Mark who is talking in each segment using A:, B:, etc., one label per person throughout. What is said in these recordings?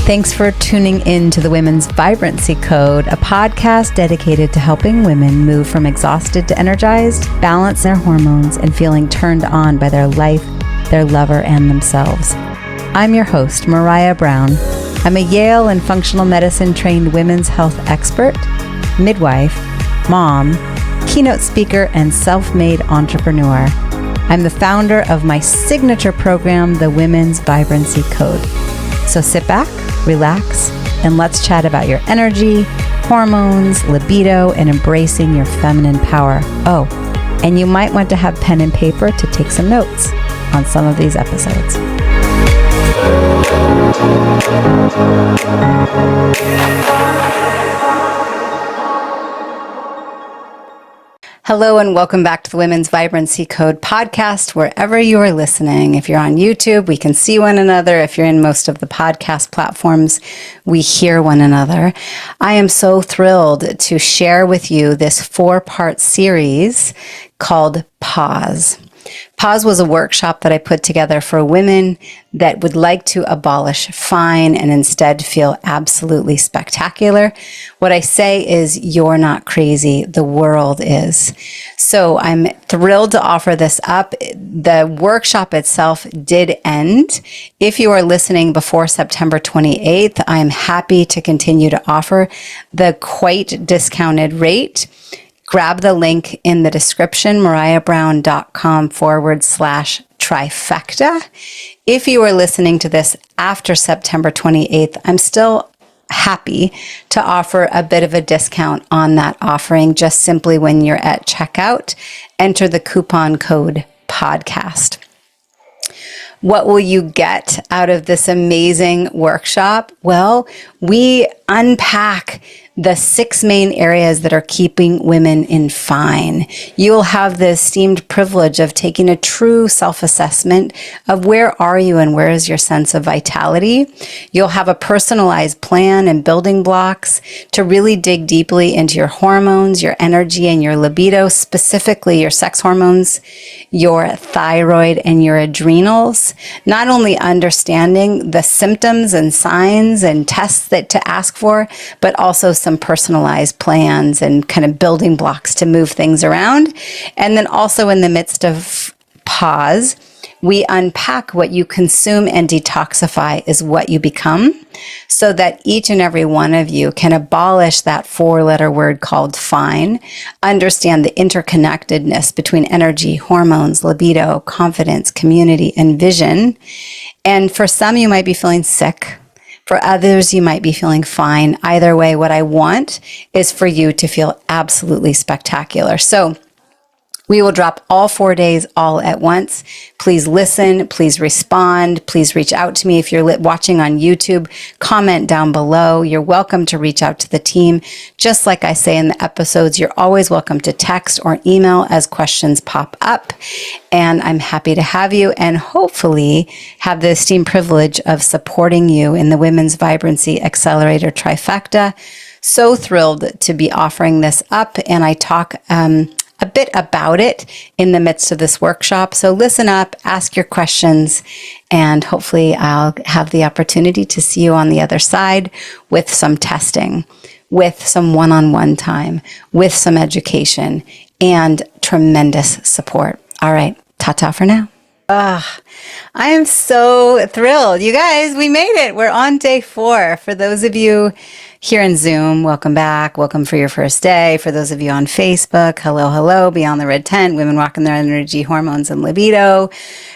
A: Thanks for tuning in to the Women's Vibrancy Code, a podcast dedicated to helping women move from exhausted to energized, balance their hormones, and feeling turned on by their life, their lover, and themselves. I'm your host, Maraya Brown. I'm a Yale and functional medicine trained women's health expert, midwife, mom, keynote speaker, and self-made entrepreneur. I'm the founder of my signature program, the Women's Vibrancy Code. So sit back, relax, and let's chat about your energy, hormones, libido, and embracing your feminine power. Oh, and you might want to have pen and paper to take some notes on some of these episodes. Hello and welcome back to the Women's Vibrancy Code podcast, wherever you are listening. If you're on YouTube, we can see one another. If you're in most of the podcast platforms, we hear one another. I am so thrilled to share with you this 4-part series called Pause. Pause was a workshop that I put together for women that would like to abolish fine and instead feel absolutely spectacular. What I say is, you're not crazy, the world is. So I'm thrilled to offer this up. The workshop itself did end. If you are listening before September 28th, I am happy to continue to offer the quite discounted rate. Grab the link in the description, marayabrown.com/trifecta. If you are listening to this after September 28th, I'm still happy to offer a bit of a discount on that offering. Just simply when you're at checkout, enter the coupon code podcast. What will you get out of this amazing workshop? Well, we unpack the 6 main areas that are keeping women in fine. You'll have the esteemed privilege of taking a true self-assessment of where are you and where is your sense of vitality. You'll have a personalized plan and building blocks to really dig deeply into your hormones, your energy, and your libido, specifically your sex hormones, your thyroid, and your adrenals. Not only understanding the symptoms and signs and tests that to ask for, but also some personalized plans and kind of building blocks to move things around. And then also in the midst of pause, we unpack what you consume and detoxify is what you become, so that each and every one of you can abolish that 4-letter word called fine, understand the interconnectedness between energy, hormones, libido, confidence, community, and vision. And for some, you might be feeling sick. For others, you might be feeling fine. Either way, what I want is for you to feel absolutely spectacular. So we will drop all 4 days all at once. Please listen. Please respond. Please reach out to me. If you're watching on YouTube, comment down below. You're welcome to reach out to the team. Just like I say in the episodes, you're always welcome to text or email as questions pop up. And I'm happy to have you and hopefully have the esteemed privilege of supporting you in the Women's Vibrancy Accelerator Trifecta. So thrilled to be offering this up. And I talk a bit about it in the midst of this workshop. So listen up, ask your questions, and hopefully I'll have the opportunity to see you on the other side with some testing, with some one-on-one time, with some education, and tremendous support. All right, ta-ta for now. I am so thrilled. You guys, we made it. We're on day 4. For those of you here in Zoom, welcome back. Welcome for your first day. For those of you on Facebook, hello, Beyond the Red Tent, Women Walking Their Energy, Hormones, and Libido.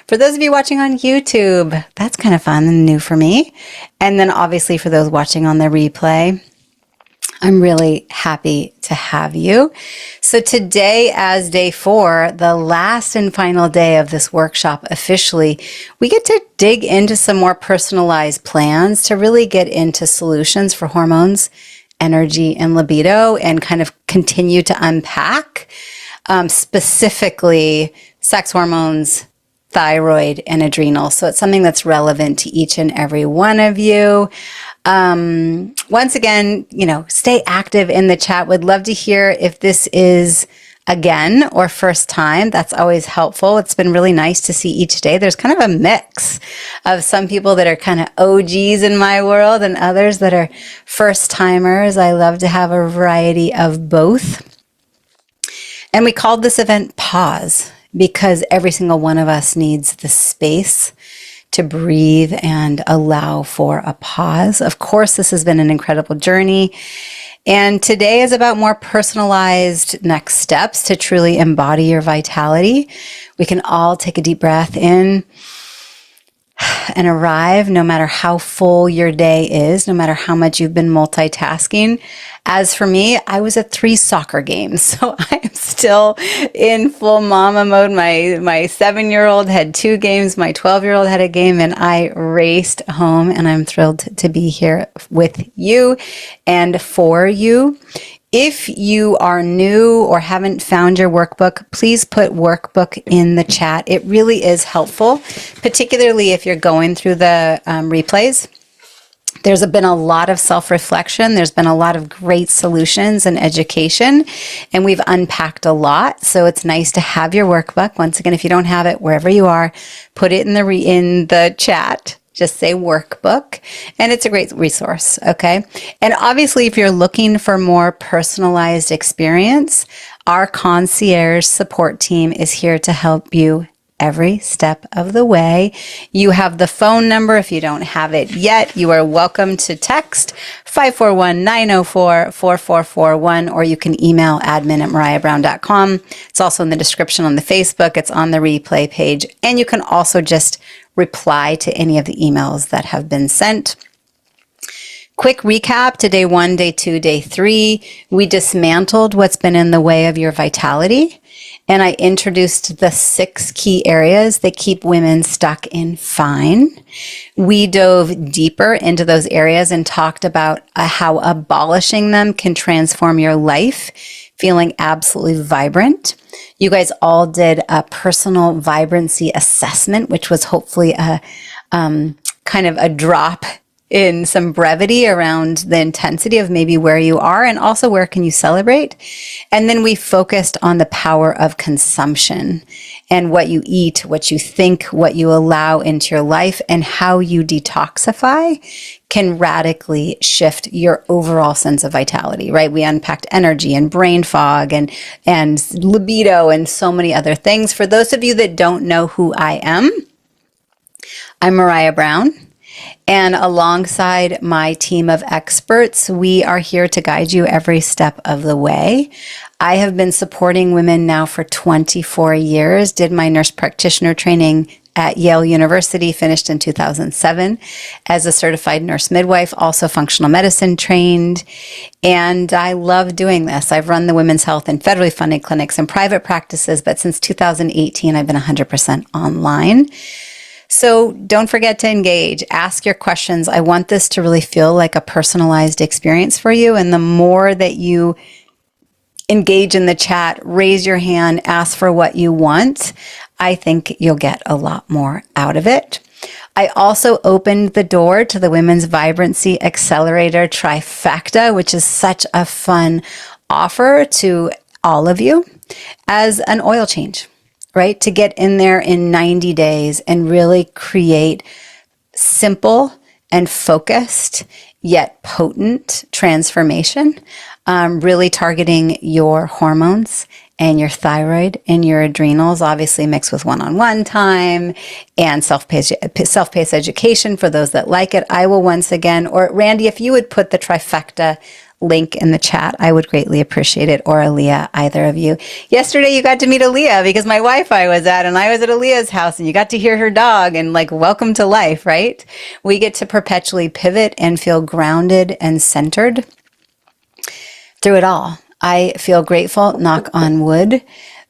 A: For those of you watching on YouTube, that's kind of fun and new for me. And then obviously for those watching on the replay, I'm really happy to have you. So today, as day 4, the last and final day of this workshop officially, we get to dig into some more personalized plans to really get into solutions for hormones, energy, and libido, and kind of continue to unpack specifically sex hormones, thyroid, and adrenal. So it's something that's relevant to each and every one of you. Once again, stay active in the chat. Would love to hear if this is again or first time, that's always helpful. It's been really nice to see each day. There's kind of a mix of some people that are kind of OGs in my world and others that are first timers. I love to have a variety of both. And we called this event Pause because every single one of us needs the space to breathe and allow for a pause. Of course, this has been an incredible journey. And today is about more personalized next steps to truly embody your vitality. We can all take a deep breath in and arrive, no matter how full your day is, no matter how much you've been multitasking. As for me, I was at 3 soccer games, so I'm still in full mama mode. My 7-year-old had 2 games, my 12-year-old had a game, and I raced home, and I'm thrilled to be here with you and for you. If you are new or haven't found your workbook, please put workbook in the chat. It really is helpful, particularly if you're going through the replays. There's been a lot of self-reflection. There's been a lot of great solutions and education, and we've unpacked a lot. So it's nice to have your workbook. Once again, if you don't have it, wherever you are, put it in the chat. Just say workbook, and it's a great resource, okay? And obviously, if you're looking for more personalized experience, our concierge support team is here to help you every step of the way. You have the phone number. If you don't have it yet, you are welcome to text 541-904-4441, or you can email admin@marayabrown.com. It's also in the description on the Facebook. It's on the replay page. And you can also just reply to any of the emails that have been sent. Quick recap to day 1, day 2, day 3. We dismantled what's been in the way of your vitality, and I introduced the 6 key areas that keep women stuck in fine. We dove deeper into those areas and talked about how abolishing them can transform your life, feeling absolutely vibrant. You guys all did a personal vibrancy assessment, which was hopefully a kind of a drop in some brevity around the intensity of maybe where you are and also where can you celebrate. And then we focused on the power of consumption and what you eat, what you think, what you allow into your life, and how you detoxify can radically shift your overall sense of vitality, right? We unpacked energy and brain fog and libido and so many other things. For those of you that don't know who I am, I'm Maraya Brown. And alongside my team of experts, we are here to guide you every step of the way. I have been supporting women now for 24 years, did my nurse practitioner training at Yale University, finished in 2007 as a certified nurse midwife, also functional medicine trained. And I love doing this. I've run the women's health and federally funded clinics and private practices, but since 2018, I've been 100% online. So don't forget to engage, ask your questions. I want this to really feel like a personalized experience for you. And the more that you engage in the chat, raise your hand, ask for what you want, I think you'll get a lot more out of it. I also opened the door to the Women's Vibrancy Accelerator Trifecta, which is such a fun offer to all of you as an oil change. Right? To get in there in 90 days and really create simple and focused yet potent transformation, really targeting your hormones and your thyroid and your adrenals, obviously mixed with one-on-one time and self-paced education for those that like it. I will once again, or Randy, if you would put the trifecta link in the chat, I would greatly appreciate it. Or Aaliyah, either of you. Yesterday, you got to meet Aaliyah because my Wi-Fi was out and I was at Aaliyah's house and you got to hear her dog and like, welcome to life, right? We get to perpetually pivot and feel grounded and centered through it all. I feel grateful, knock on wood,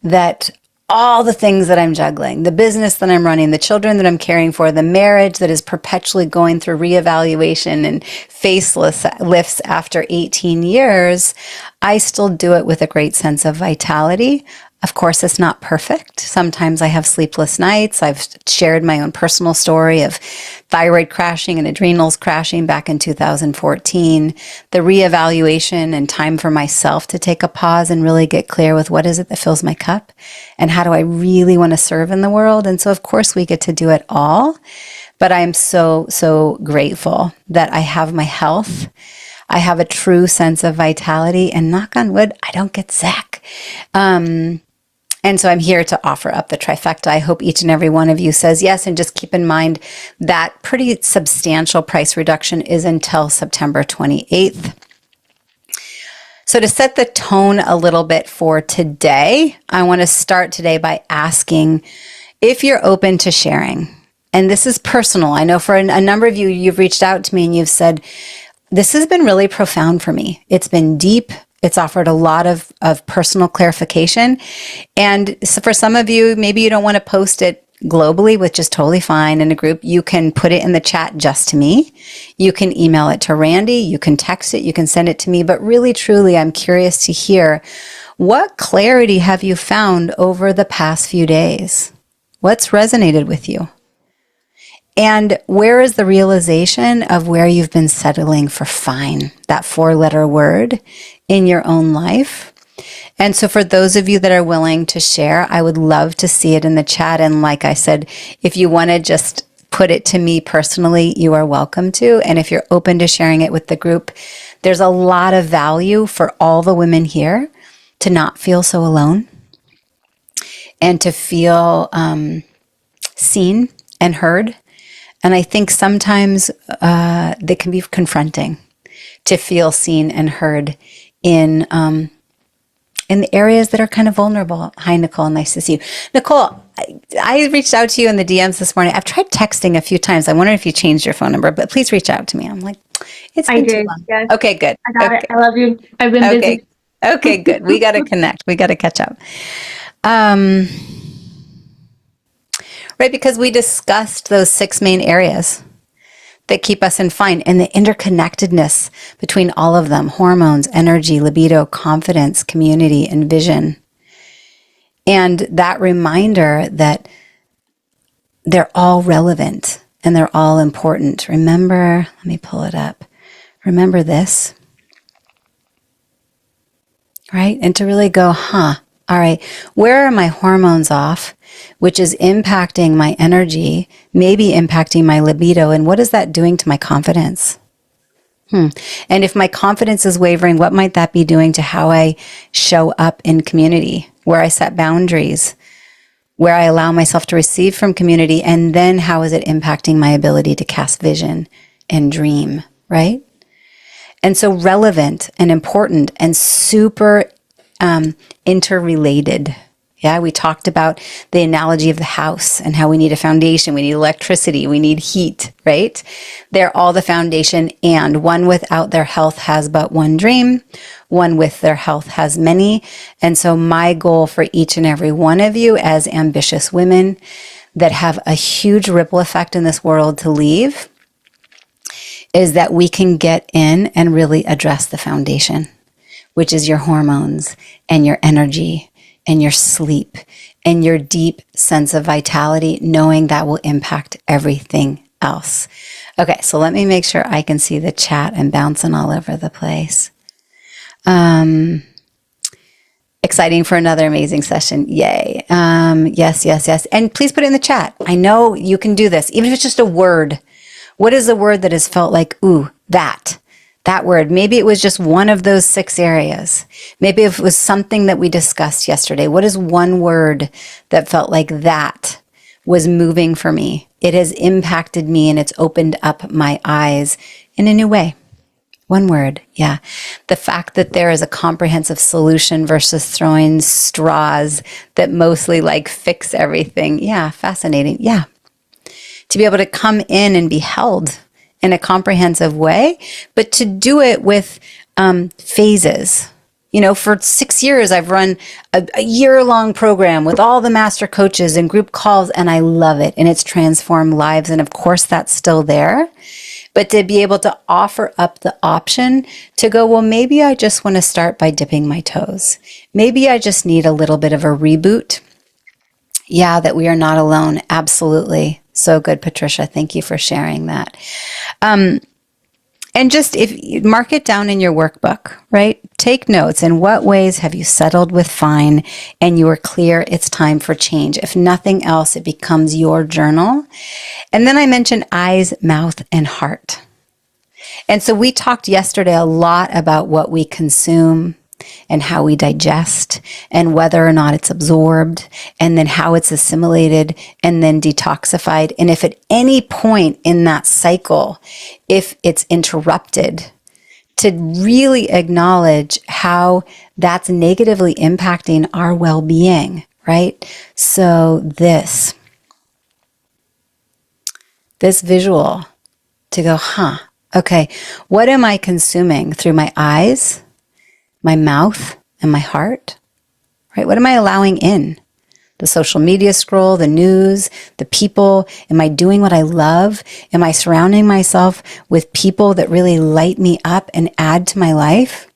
A: that all the things that I'm juggling, the business that I'm running, the children that I'm caring for, the marriage that is perpetually going through reevaluation and facelifts after 18 years, I still do it with a great sense of vitality, Of course, it's not perfect. Sometimes I have sleepless nights. I've shared my own personal story of thyroid crashing and adrenals crashing back in 2014, the reevaluation and time for myself to take a pause and really get clear with what is it that fills my cup and how do I really want to serve in the world. And so, of course, we get to do it all. But I'm so, so grateful that I have my health. I have a true sense of vitality, and knock on wood, I don't get sick. And so I'm here to offer up the trifecta. I hope each and every one of you says yes. And just keep in mind that pretty substantial price reduction is until September 28th. So to set the tone a little bit for today, I want to start today by asking if you're open to sharing. And this is personal. I know for a number of you, you've reached out to me and you've said, this has been really profound for me. It's been deep. It's offered a lot of personal clarification. And so for some of you, maybe you don't want to post it globally, which is totally fine in a group. You can put it in the chat just to me. You can email it to Randy. You can text it. You can send it to me. But really, truly, I'm curious to hear, what clarity have you found over the past few days? What's resonated with you? And where is the realization of where you've been settling for fine, that 4-letter word in your own life? And so for those of you that are willing to share, I would love to see it in the chat. And like I said, if you want to just put it to me personally, you are welcome to. And if you're open to sharing it with the group, there's a lot of value for all the women here to not feel so alone and to feel seen and heard. And I think sometimes they can be confronting to feel seen and heard in the areas that are kind of vulnerable. Hi, Nicole. Nice to see you. Nicole, I reached out to you in the DMs this morning. I've tried texting a few times. I wonder if you changed your phone number, but please reach out to me. I'm like, it's been too long. Yes. Okay, good.
B: I got it. I love you. I've been busy.
A: Okay, good. We got to connect. We got to catch up. Right, because we discussed those 6 main areas that keep us in fine and the interconnectedness between all of them: hormones, energy, libido, confidence, community, and vision. And that reminder that they're all relevant and they're all important. Remember, let me pull it up. Remember this, right? And to really go, all right, where are my hormones off, which is impacting my energy, maybe impacting my libido, and what is that doing to my confidence? And if my confidence is wavering, what might that be doing to how I show up in community, where I set boundaries, where I allow myself to receive from community, and then how is it impacting my ability to cast vision and dream, right? And so relevant and important and super interrelated. Yeah, we talked about the analogy of the house and how we need a foundation, we need electricity, we need heat, right? They're all the foundation, and one without their health has but one dream, one with their health has many. And so my goal for each and every one of you as ambitious women that have a huge ripple effect in this world to leave is that we can get in and really address the foundation, which is your hormones and your energy and your sleep and your deep sense of vitality, knowing that will impact everything else. Okay, so let me make sure I can see the chat. I'm bouncing all over the place. Exciting for another amazing session. Yay. Yes. And please put it in the chat. I know you can do this, even if it's just a word. What is the word that has felt like, ooh, that word? Maybe it was just one of those 6 areas. Maybe it was something that we discussed yesterday. What is one word that felt like that was moving for me? It has impacted me and it's opened up my eyes in a new way. One word, yeah. The fact that there is a comprehensive solution versus throwing straws that mostly like fix everything. Yeah, fascinating. Yeah. To be able to come in and be held in a comprehensive way, but to do it with phases. You know, for 6 years, I've run a year-long program with all the master coaches and group calls, and I love it. And it's transformed lives. And of course, that's still there. but to be able to offer up the option to go, well, maybe I just want to start by dipping my toes. Maybe I just need a little bit of a reboot. Yeah, that we are not alone. Absolutely. So good, Patricia. Thank you for sharing that. And just if you mark it down in your workbook, right? Take notes. In what ways have you settled with fine and you are clear it's time for change? If nothing else, it becomes your journal. And then I mentioned eyes, mouth, and heart. And so we talked yesterday a lot about what we consume and how we digest and whether or not it's absorbed and then how it's assimilated and then detoxified. And if at any point in that cycle, if it's interrupted, to really acknowledge how that's negatively impacting our well-being, right? So this visual to go, okay, what am I consuming through my eyes, my mouth, and my heart, right? What am I allowing in? The social media scroll, the news, the people. Am I doing what I love? Am I surrounding myself with people that really light me up and add to my life?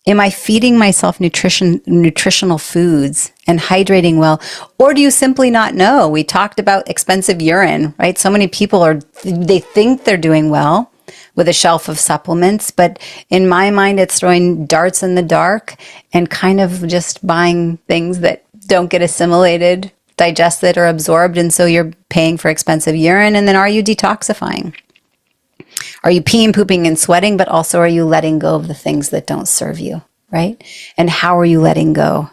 A: Am I feeding myself nutritional foods and hydrating well? Or do you simply not know? We talked about expensive urine, right? So many people they think they're doing well with a shelf of supplements, but in my mind, it's throwing darts in the dark and kind of just buying things that don't get assimilated, digested, or absorbed. And so you're paying for expensive urine. And then are you detoxifying? Are you peeing, pooping, and sweating, but also are you letting go of the things that don't serve you, right? And how are you letting go?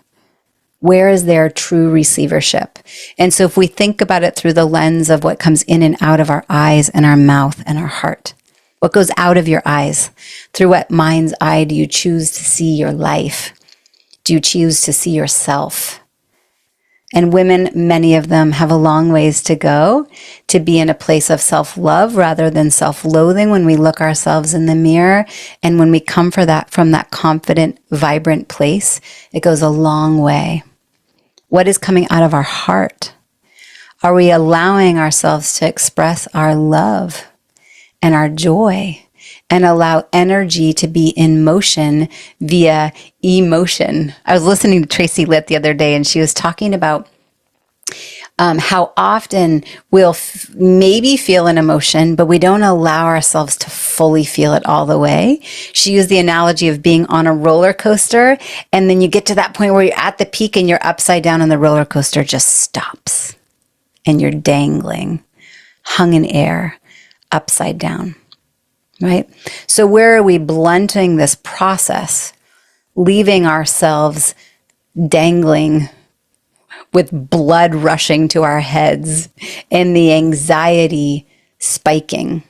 A: Where is there true receivership? And so if we think about it through the lens of what comes in and out of our eyes and our mouth and our heart, what goes out of your eyes? Through what mind's eye do you choose to see your life? Do you choose to see yourself? And women, many of them have a long ways to go to be in a place of self-love rather than self-loathing when we look ourselves in the mirror. And when we come from that confident, vibrant place, it goes a long way. What is coming out of our heart? Are we allowing ourselves to express our love and our joy and allow energy to be in motion via emotion? I was listening to Tracy Litt the other day, and she was talking about how often we'll maybe feel an emotion, but we don't allow ourselves to fully feel it all the way. She used the analogy of being on a roller coaster, and then you get to that point where you're at the peak and you're upside down and the roller coaster just stops and you're dangling, hung in air, upside down, right? So where are we blunting this process, leaving ourselves dangling with blood rushing to our heads and the anxiety spiking,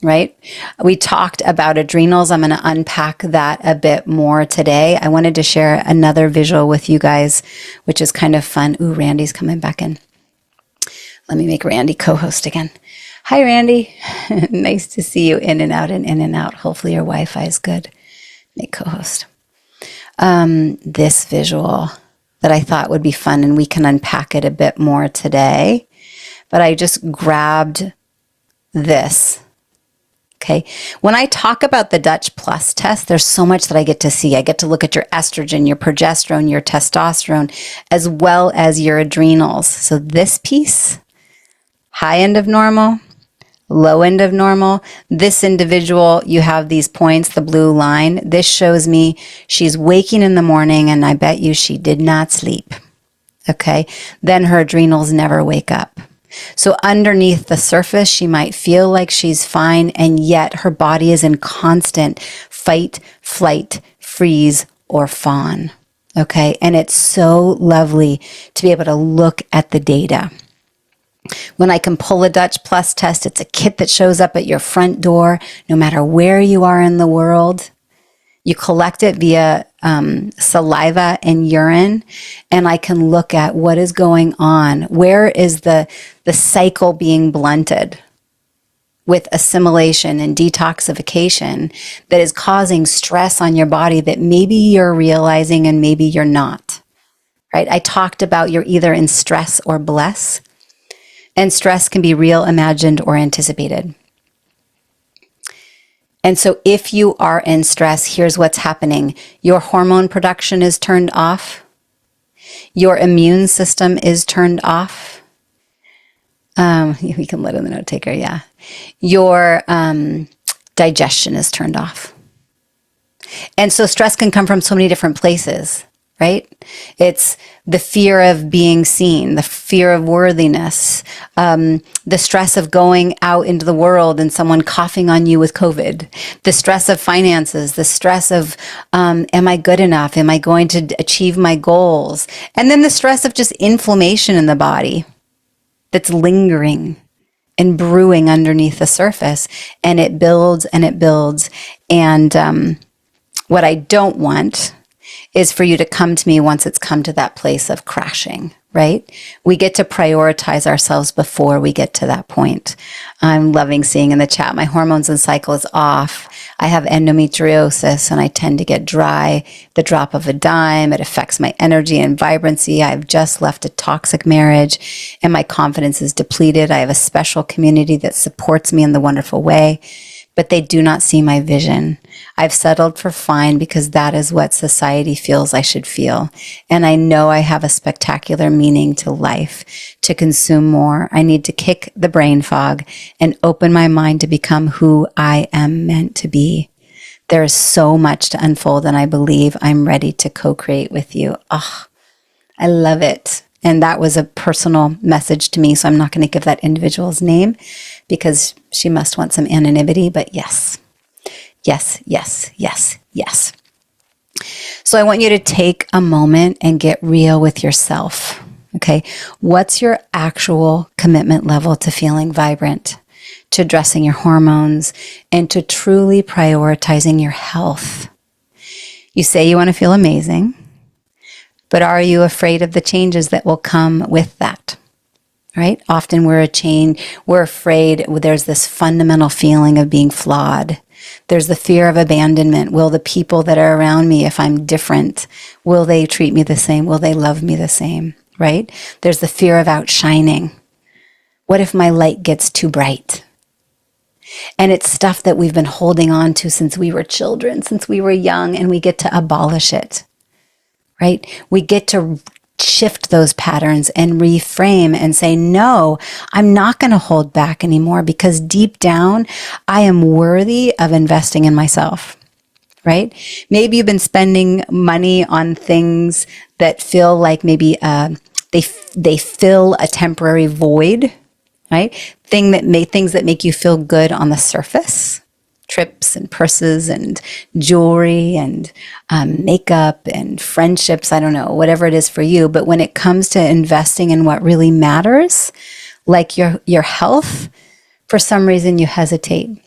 A: right? We talked about adrenals. I'm going to unpack that a bit more today. I wanted to share another visual with you guys, which is kind of fun. Ooh, Randy's coming back in. Let me make Randy co-host again. Hi, Randy. Nice to see you in and out and in and out. Hopefully your Wi-Fi is good. Make co-host. This visual that I thought would be fun, and we can unpack it a bit more today. But I just grabbed this. Okay. When I talk about the Dutch Plus test, there's so much that I get to see. I get to look at your estrogen, your progesterone, your testosterone, as well as your adrenals. So this piece, high end of normal, low end of normal. This individual, you have these points, the blue line. This shows me she's waking in the morning, and I bet you she did not sleep. Okay. Then her adrenals never wake up. So underneath the surface, she might feel like she's fine, and yet her body is in constant fight, flight, freeze, or fawn. Okay. And it's so lovely to be able to look at the data. When I can pull a Dutch Plus test, it's a kit that shows up at your front door, no matter where you are in the world. You collect it via saliva and urine, and I can look at what is going on. Where is the cycle being blunted with assimilation and detoxification that is causing stress on your body that maybe you're realizing and maybe you're not, right? I talked about you're either in stress or bless. And stress can be real, imagined, or anticipated. And so if you are in stress, here's what's happening. Your hormone production is turned off. Your immune system is turned off. We can let in the note taker, yeah. Your digestion is turned off. And so stress can come from so many different places, right? It's the fear of being seen, the fear of worthiness, the stress of going out into the world and someone coughing on you with COVID, the stress of finances, the stress of, am I good enough? Am I going to achieve my goals? And then the stress of just inflammation in the body that's lingering and brewing underneath the surface. And it builds and it builds. And what I don't want is for you to come to me once it's come to that place of crashing, right? We get to prioritize ourselves before we get to that point. I'm loving seeing in the chat, my hormones and cycle is off. I have endometriosis and I tend to get dry, the drop of a dime. It affects my energy and vibrancy. I've just left a toxic marriage and my confidence is depleted. I have a special community that supports me in the wonderful way, but they do not see my vision. I've settled for fine because that is what society feels I should feel. And I know I have a spectacular meaning to life, to consume more. I need to kick the brain fog and open my mind to become who I am meant to be. There is so much to unfold, and I believe I'm ready to co-create with you. Oh, I love it. And that was a personal message to me, so I'm not going to give that individual's name because she must want some anonymity, but yes. Yes, yes, yes, yes. So I want you to take a moment and get real with yourself, okay? What's your actual commitment level to feeling vibrant, to addressing your hormones, and to truly prioritizing your health? You say you want to feel amazing, but are you afraid of the changes that will come with that? Right? Often we're afraid. There's this fundamental feeling of being flawed. There's the fear of abandonment. Will the people that are around me, if I'm different, will they treat me the same? Will they love me the same? Right? There's the fear of outshining. What if my light gets too bright? And it's stuff that we've been holding on to since we were children, since we were young, and we get to abolish it. Right? We get to shift those patterns and reframe and say, no, I'm not going to hold back anymore because deep down, I am worthy of investing in myself, right? Maybe you've been spending money on things that feel like maybe they fill a temporary void, right? Things that make you feel good on the surface. Trips and purses and jewelry and makeup and friendships, I don't know, whatever it is for you. But when it comes to investing in what really matters, like your health, for some reason you hesitate.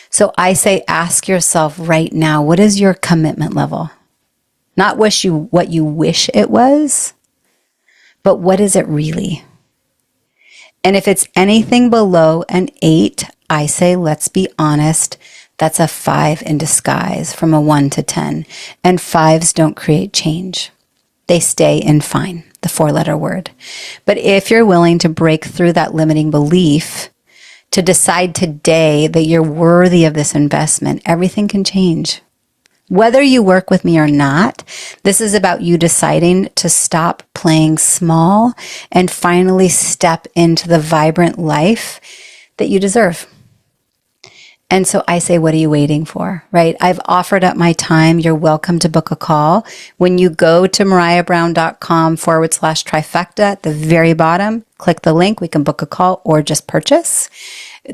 A: So I say, ask yourself right now, what is your commitment level? Not what you wish it was, but what is it really? And if it's anything below an 8, I say, let's be honest, that's a 5 in disguise from a 1 to 10. And 5s don't create change. They stay in fine, the 4-letter word. But if you're willing to break through that limiting belief, to decide today that you're worthy of this investment, everything can change. Whether you work with me or not, this is about you deciding to stop playing small and finally step into the vibrant life that you deserve. And so I say, what are you waiting for, right? I've offered up my time. You're welcome to book a call. When you go to marayabrown.com/trifecta at the very bottom, click the link. We can book a call or just purchase.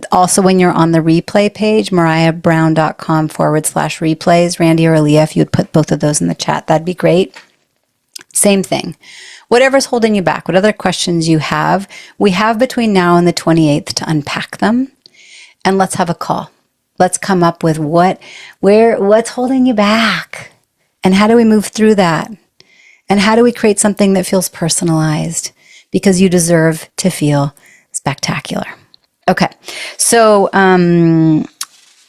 A: Also, when you're on the replay page, marayabrown.com/replays, Randy or Aaliyah, if you would put both of those in the chat, that'd be great. Same thing. Whatever's holding you back, what other questions you have, we have between now and the 28th to unpack them. And let's have a call. Let's come up with what's holding you back? And how do we move through that? And how do we create something that feels personalized? Because you deserve to feel spectacular. Okay, so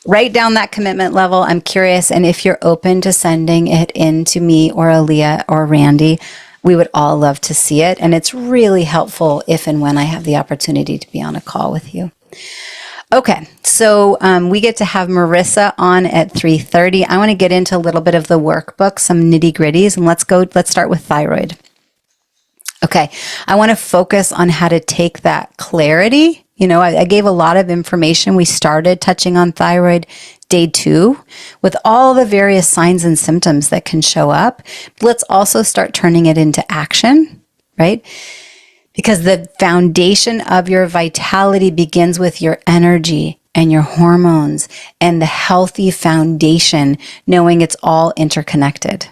A: write down that commitment level. I'm curious, and if you're open to sending it in to me or Aaliyah or Randy, we would all love to see it. And it's really helpful if and when I have the opportunity to be on a call with you. Okay, so we get to have Marissa on at 3:30. I want to get into a little bit of the workbook, some nitty gritties, and let's start with thyroid. Okay, I want to focus on how to take that clarity. I gave a lot of information. We started touching on thyroid day 2 with all the various signs and symptoms that can show up. Let's also start turning it into action, right? Because the foundation of your vitality begins with your energy and your hormones and the healthy foundation, knowing it's all interconnected.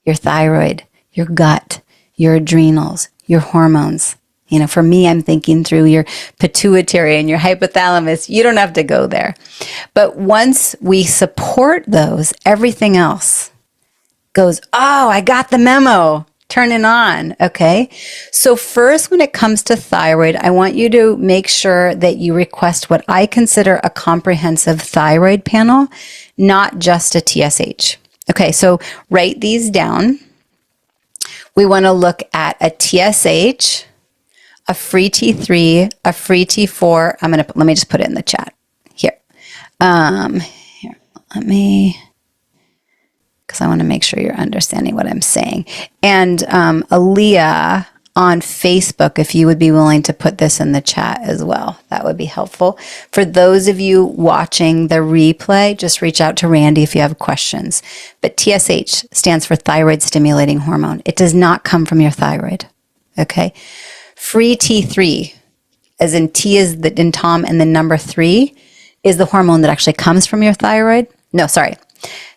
A: Your thyroid, your gut, your adrenals, your hormones. For me, I'm thinking through your pituitary and your hypothalamus. You don't have to go there. But once we support those, everything else goes, oh, I got the memo. Turn it on. Okay. So first, when it comes to thyroid, I want you to make sure that you request what I consider a comprehensive thyroid panel, not just a TSH. Okay. So write these down. We want to look at a TSH, a free T3, a free T4. Let me just put it in the chat here. Because I want to make sure you're understanding what I'm saying. And Aaliyah on Facebook, if you would be willing to put this in the chat as well, that would be helpful. For those of you watching the replay, just reach out to Randy if you have questions. But TSH stands for thyroid stimulating hormone. It does not come from your thyroid. Okay. Free T3, as in T is in Tom and the number 3, is the hormone that actually comes from your thyroid. No, sorry.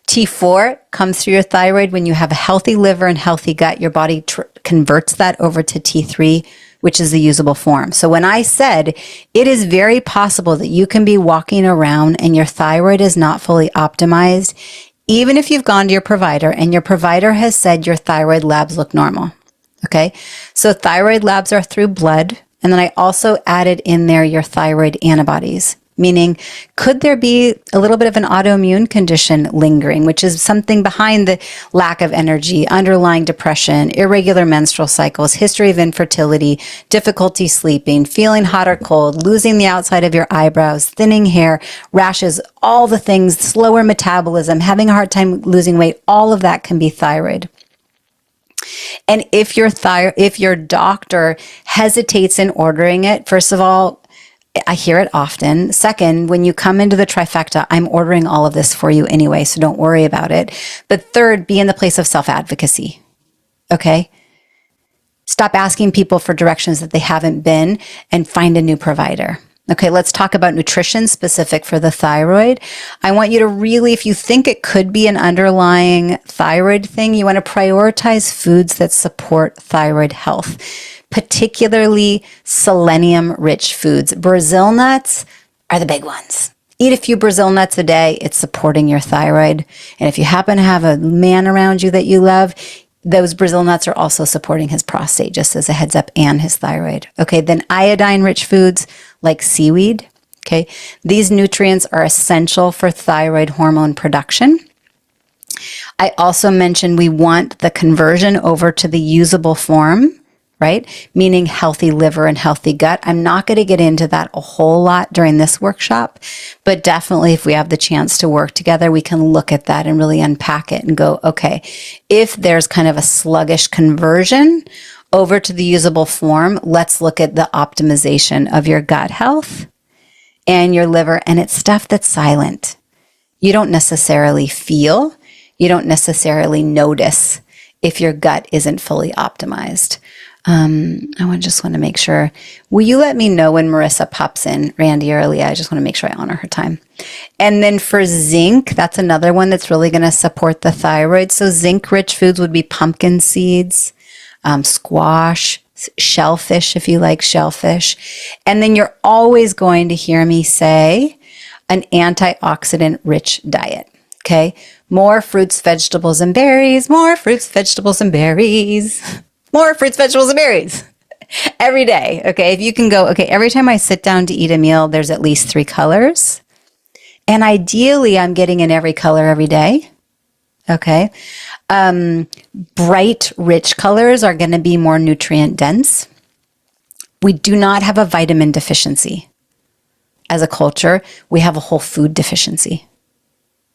A: T4 comes through your thyroid. When you have a healthy liver and healthy gut, your body converts that over to T3, which is the usable form. So when I said it is very possible that you can be walking around and your thyroid is not fully optimized, even if you've gone to your provider and your provider has said your thyroid labs look normal. Okay. So thyroid labs are through blood. And then I also added in there your thyroid antibodies. Meaning, could there be a little bit of an autoimmune condition lingering, which is something behind the lack of energy, underlying depression, irregular menstrual cycles, history of infertility, difficulty sleeping, feeling hot or cold, losing the outside of your eyebrows, thinning hair, rashes, all the things, slower metabolism, having a hard time losing weight, all of that can be thyroid. And if your doctor hesitates in ordering it, first of all, I hear it often. Second, when you come into the trifecta, I'm ordering all of this for you anyway, so don't worry about it. But third, be in the place of self-advocacy. Okay? Stop asking people for directions that they haven't been and find a new provider. Okay, let's talk about nutrition specific for the thyroid. I want you to really, if you think it could be an underlying thyroid thing, you want to prioritize foods that support thyroid health, particularly selenium-rich foods. Brazil nuts are the big ones. Eat a few Brazil nuts a day. It's supporting your thyroid. And if you happen to have a man around you that you love, those Brazil nuts are also supporting his prostate, just as a heads up, and his thyroid. Okay, then iodine-rich foods like seaweed. Okay, these nutrients are essential for thyroid hormone production. I also mentioned we want the conversion over to the usable form, right? Meaning healthy liver and healthy gut. I'm not going to get into that a whole lot during this workshop, but definitely if we have the chance to work together, we can look at that and really unpack it and go, okay, if there's kind of a sluggish conversion over to the usable form, let's look at the optimization of your gut health and your liver. And it's stuff that's silent. You don't necessarily feel, you don't necessarily notice if your gut isn't fully optimized. I just want to make sure. Will you let me know when Marissa pops in, Randy or Aaliyah? I just want to make sure I honor her time. And then for zinc, that's another one that's really going to support the thyroid. So zinc-rich foods would be pumpkin seeds, squash, shellfish, if you like shellfish. And then you're always going to hear me say an antioxidant-rich diet. Okay? More fruits, vegetables, and berries. More fruits, vegetables, and berries. More fruits, vegetables, and berries every day. Okay. If you can go, okay, every time I sit down to eat a meal, there's at least 3 colors. And ideally, I'm getting in every color every day. Okay. Bright, rich colors are going to be more nutrient dense. We do not have a vitamin deficiency as a culture, we have a whole food deficiency.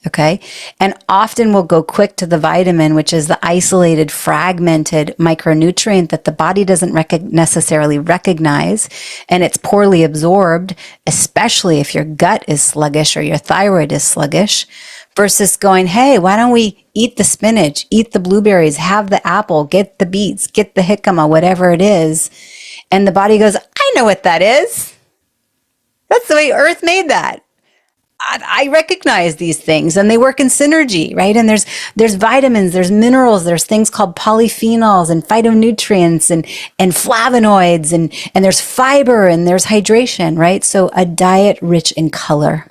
A: Okay. And often we'll go quick to the vitamin, which is the isolated, fragmented micronutrient that the body doesn't necessarily recognize. And it's poorly absorbed, especially if your gut is sluggish or your thyroid is sluggish, versus going, hey, why don't we eat the spinach, eat the blueberries, have the apple, get the beets, get the jicama, whatever it is. And the body goes, I know what that is. That's the way Earth made that. I recognize these things and they work in synergy, right? And there's vitamins, there's minerals, there's things called polyphenols and phytonutrients and flavonoids and there's fiber and there's hydration, right? So a diet rich in color.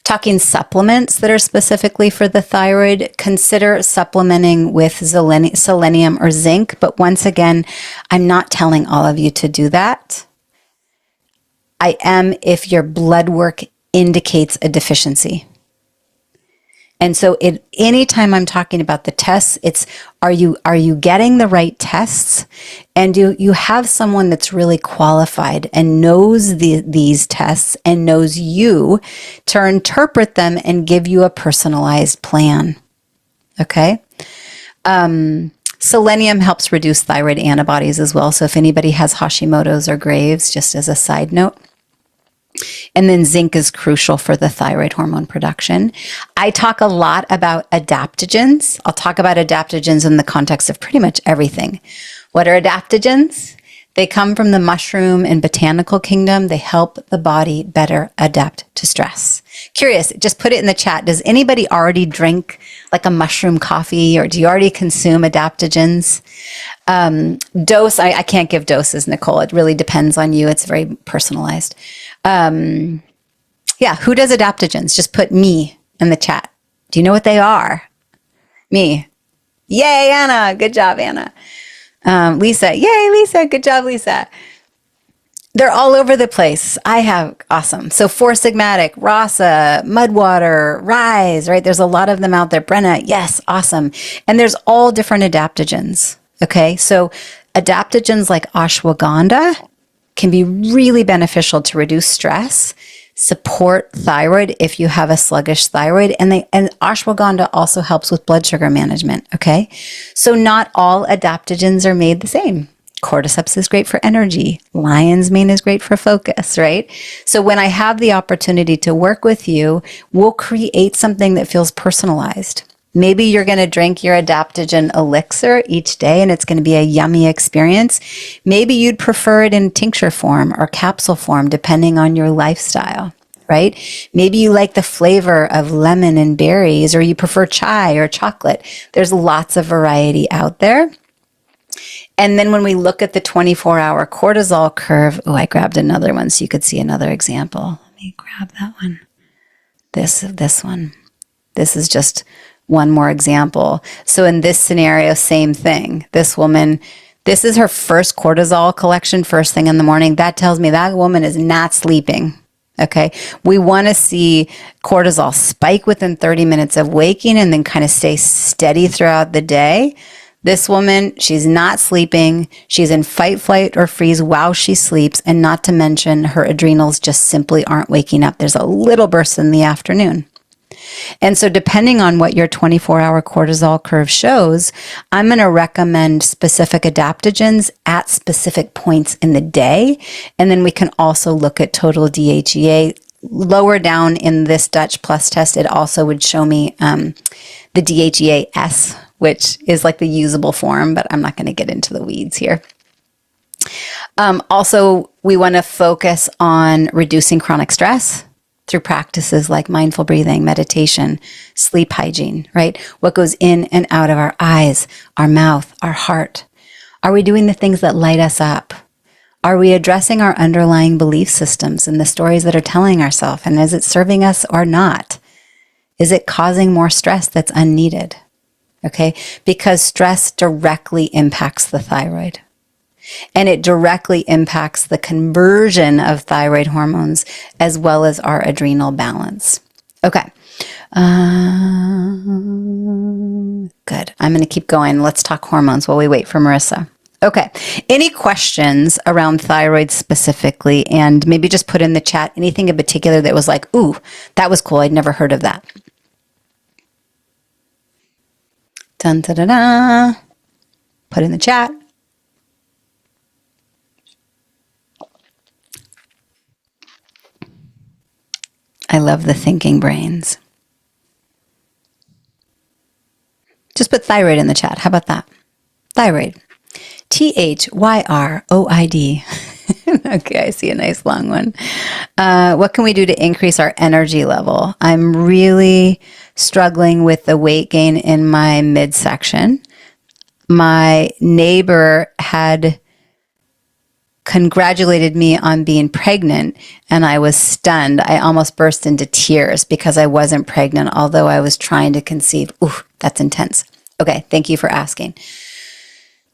A: Talking supplements that are specifically for the thyroid, consider supplementing with selenium or zinc. But once again, I'm not telling all of you to do that. I am if your blood work indicates a deficiency. And so anytime I'm talking about the tests, it's are you getting the right tests? And do you have someone that's really qualified and knows these tests and knows you to interpret them and give you a personalized plan? Okay. Selenium helps reduce thyroid antibodies as well. So if anybody has Hashimoto's or Graves', just as a side note. And then zinc is crucial for the thyroid hormone production. I talk a lot about adaptogens. I'll talk about adaptogens in the context of pretty much everything. What are adaptogens? They come from the mushroom and botanical kingdom. They help the body better adapt to stress. Curious, just put it in the chat. Does anybody already drink like a mushroom coffee, or do you already consume adaptogens? Dose, I can't give doses, Nicole. It really depends on you. It's very personalized. Yeah, who does adaptogens? Just put me in the chat. Do you know what they are? Me. Yay, Anna. Good job, Anna. Lisa. Yay, Lisa. Good job, Lisa. They're all over the place. I have awesome. So Four Sigmatic, Rasa, Mudwater, Rise, right? There's a lot of them out there. Brenna, yes, awesome. And there's all different adaptogens. Okay. So adaptogens like ashwagandha can be really beneficial to reduce stress, support thyroid if you have a sluggish thyroid, and ashwagandha also helps with blood sugar management, okay? So not all adaptogens are made the same. Cordyceps is great for energy. Lion's mane is great for focus, right? So when I have the opportunity to work with you, we'll create something that feels personalized. Maybe you're going to drink your adaptogen elixir each day and it's going to be a yummy experience. Maybe you'd prefer it in tincture form or capsule form, depending on your lifestyle, right? Maybe you like the flavor of lemon and berries, or you prefer chai or chocolate. There's lots of variety out there. And then when we look at the 24-hour cortisol curve, oh, I grabbed another one so you could see another example. Let me grab that one. This one. This is just one more example. So in this scenario, same thing. This woman, this is her first cortisol collection first thing in the morning. That tells me that woman is not sleeping. Okay. We want to see cortisol spike within 30 minutes of waking and then kind of stay steady throughout the day. This woman, she's not sleeping. She's in fight, flight, or freeze while she sleeps. And not to mention her adrenals just simply aren't waking up. There's a little burst in the afternoon. And so depending on what your 24-hour cortisol curve shows, I'm going to recommend specific adaptogens at specific points in the day. And then we can also look at total DHEA. Lower down in this Dutch Plus test, it also would show me the DHEA-S, which is like the usable form, but I'm not going to get into the weeds here. Also, we want to focus on reducing chronic stress through practices like mindful breathing, meditation, sleep hygiene, right? What goes in and out of our eyes, our mouth, our heart. Are we doing the things that light us up? Are we addressing our underlying belief systems and the stories that are telling ourselves? And is it serving us or not? Is it causing more stress that's unneeded? Okay, because stress directly impacts the thyroid. And it directly impacts the conversion of thyroid hormones as well as our adrenal balance. Okay. Good. I'm going to keep going. Let's talk hormones while we wait for Marissa. Okay. Any questions around thyroid specifically? And maybe just put in the chat anything in particular that was like, ooh, that was cool. I'd never heard of that. Dun, da, da, da. Put in the chat. I love the thinking brains. Just put thyroid in the chat. How about that? Thyroid. THYROID. Okay, I see a nice long one. What can we do to increase our energy level? I'm really struggling with the weight gain in my midsection. My neighbor had congratulated me on being pregnant, and I was stunned. I almost burst into tears because I wasn't pregnant, although I was trying to conceive. Ooh, that's intense. Okay, thank you for asking.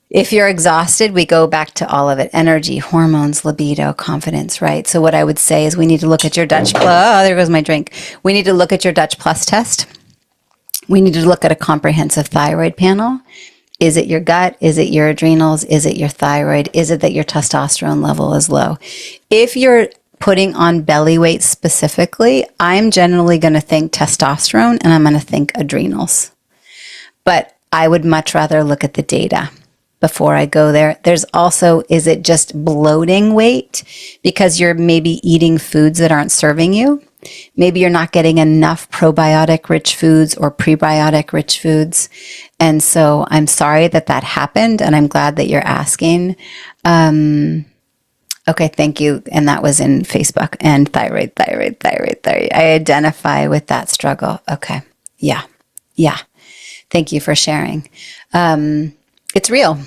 A: If you're exhausted, we go back to all of it. Energy, hormones, libido, confidence, right? So what I would say is we need to look at your Dutch Plus. Oh, there goes my drink. We need to look at your Dutch Plus test. We need to look at a comprehensive thyroid panel. Is it your gut? Is it your adrenals? Is it your thyroid? Is it that your testosterone level is low? If you're putting on belly weight specifically, I'm generally going to think testosterone and I'm going to think adrenals. But I would much rather look at the data before I go there. There's also, is it just bloating weight because you're maybe eating foods that aren't serving you? Maybe you're not getting enough probiotic rich foods or prebiotic rich foods. And so I'm sorry that that happened, and I'm glad that you're asking. Okay, thank you. And that was in Facebook. And thyroid. I identify with that struggle. Okay. Yeah. Thank you for sharing. It's real.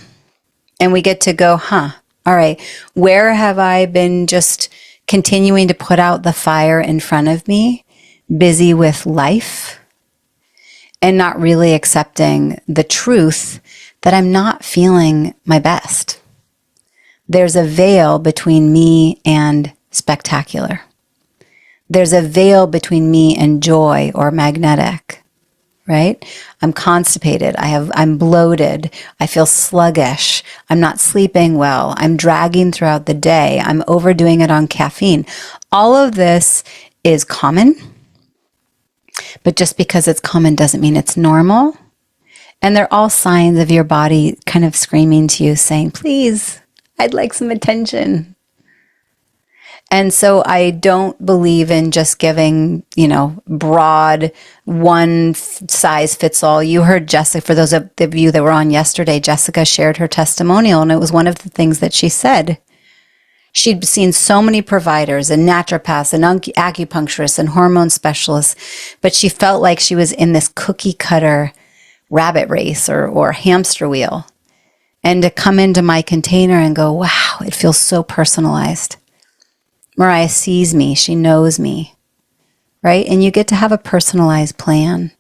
A: And we get to go, all right, where have I been just continuing to put out the fire in front of me, busy with life, and not really accepting the truth that I'm not feeling my best? There's a veil between me and spectacular. There's a veil between me and joy or magnetic. Right? I'm constipated. I'm bloated. I feel sluggish. I'm not sleeping well. I'm dragging throughout the day. I'm overdoing it on caffeine. All of this is common, but just because it's common doesn't mean it's normal. And they're all signs of your body kind of screaming to you saying, please, I'd like some attention. And so I don't believe in just giving, broad one size fits all. You heard Jessica, for those of you that were on yesterday, Jessica shared her testimonial, and it was one of the things that she said. She'd seen so many providers and naturopaths and acupuncturists and hormone specialists, but she felt like she was in this cookie cutter rabbit race or hamster wheel. And to come into my container and go, wow, it feels so personalized. Maraya sees me. She knows me, right? And you get to have a personalized plan.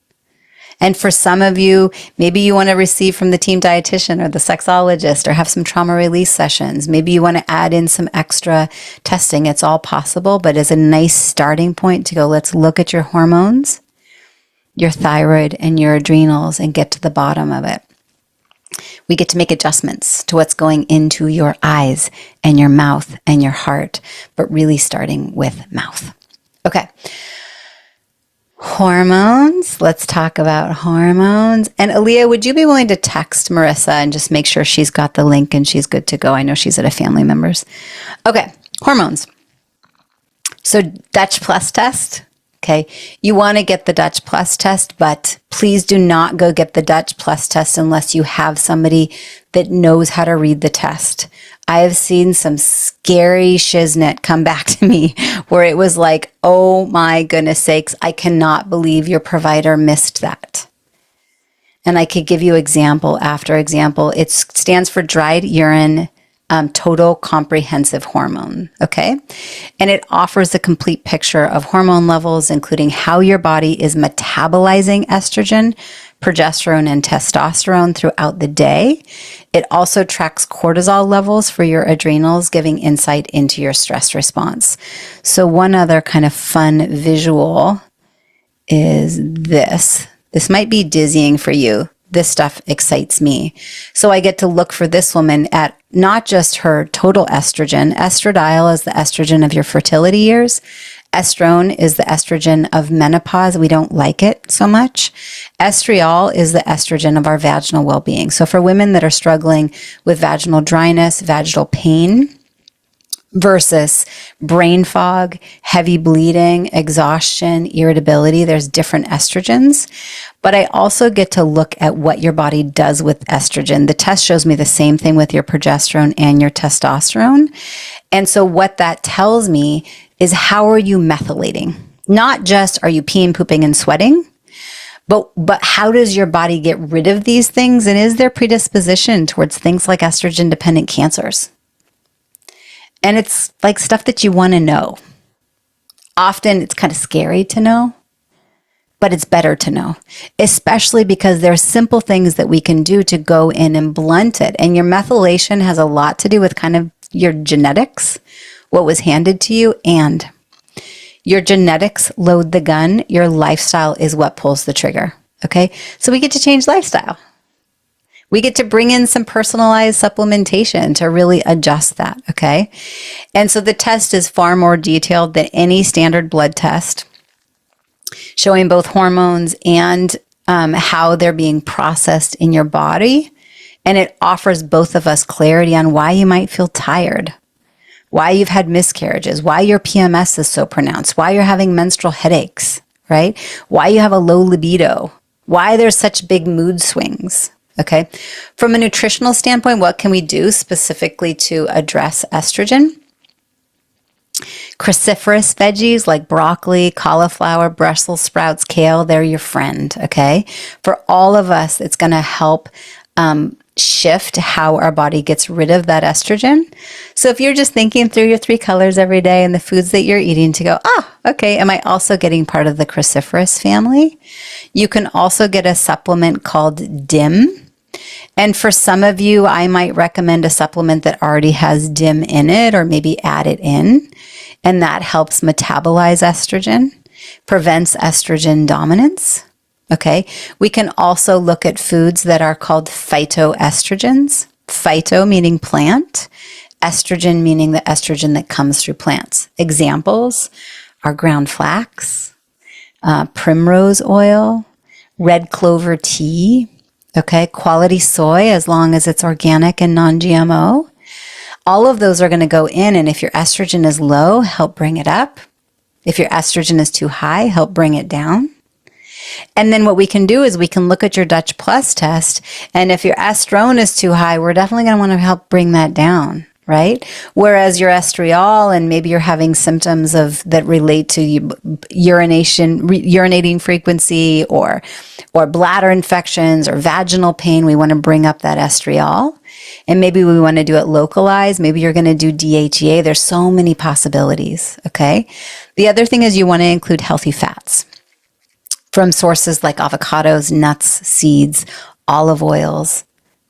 A: And for some of you, maybe you want to receive from the team dietitian or the sexologist or have some trauma release sessions. Maybe you want to add in some extra testing. It's all possible, but as a nice starting point to go, let's look at your hormones, your thyroid, and your adrenals and get to the bottom of it. We get to make adjustments to what's going into your eyes and your mouth and your heart, but really starting with mouth. Okay. Hormones. Let's talk about hormones. And Aaliyah, would you be willing to text Marissa and just make sure she's got the link and she's good to go? I know she's at a family member's. Okay. Hormones. So Dutch Plus test. Okay, you want to get the Dutch Plus test, but please do not go get the Dutch Plus test unless you have somebody that knows how to read the test. I have seen some scary shiznit come back to me where it was like, oh my goodness sakes, I cannot believe your provider missed that. And I could give you example after example. It stands for dried urine total comprehensive hormone, okay? And it offers a complete picture of hormone levels, including how your body is metabolizing estrogen, progesterone, and testosterone throughout the day. It also tracks cortisol levels for your adrenals, giving insight into your stress response. So one other kind of fun visual is this. This might be dizzying for you. this stuff excites me. So I get to look for this woman at not just her total estrogen. Estradiol is the estrogen of your fertility years. Estrone is the estrogen of menopause. We don't like it so much. Estriol is the estrogen of our vaginal well-being. So for women that are struggling with vaginal dryness, vaginal pain, versus brain fog, heavy bleeding, exhaustion, irritability, there's different estrogens. But I also get to look at what your body does with estrogen. The test shows me the same thing with your progesterone and your testosterone. And so what that tells me is, how are you methylating? Not just are you peeing, pooping, and sweating, but how does your body get rid of these things? And is there predisposition towards things like estrogen-dependent cancers? And it's like stuff that you want to know. Often it's kind of scary to know, but it's better to know, especially because there are simple things that we can do to go in and blunt it. And your methylation has a lot to do with kind of your genetics, what was handed to you, and your genetics load the gun. Your lifestyle is what pulls the trigger. Okay. So we get to change lifestyle. We get to bring in some personalized supplementation to really adjust that, okay? And so the test is far more detailed than any standard blood test, showing both hormones and how they're being processed in your body. And it offers both of us clarity on why you might feel tired, why you've had miscarriages, why your PMS is so pronounced, why you're having menstrual headaches, right? Why you have a low libido, why there's such big mood swings. Okay. From a nutritional standpoint, what can we do specifically to address estrogen? Cruciferous veggies like broccoli, cauliflower, Brussels sprouts, kale, they're your friend. Okay. For all of us, it's going to help shift how our body gets rid of that estrogen. So if you're just thinking through your 3 colors every day and the foods that you're eating to go, okay, am I also getting part of the cruciferous family? You can also get a supplement called DIM. And for some of you, I might recommend a supplement that already has DIM in it, or maybe add it in. And that helps metabolize estrogen, prevents estrogen dominance. Okay. We can also look at foods that are called phytoestrogens. Phyto meaning plant, estrogen meaning the estrogen that comes through plants. Examples are ground flax, primrose oil, red clover tea, okay, quality soy as long as it's organic and non-GMO. All of those are going to go in, and if your estrogen is low, help bring it up. If your estrogen is too high, help bring it down. And then what we can do is we can look at your Dutch Plus test, and if your estrone is too high, we're definitely going to want to help bring that down, right? Whereas your estriol, and maybe you're having symptoms of that relate to urinating frequency or bladder infections or vaginal pain, we want to bring up that estriol. And maybe we want to do it localized. Maybe you're going to do DHEA. There's so many possibilities, okay? The other thing is you want to include healthy fats from sources like avocados, nuts, seeds, olive oils,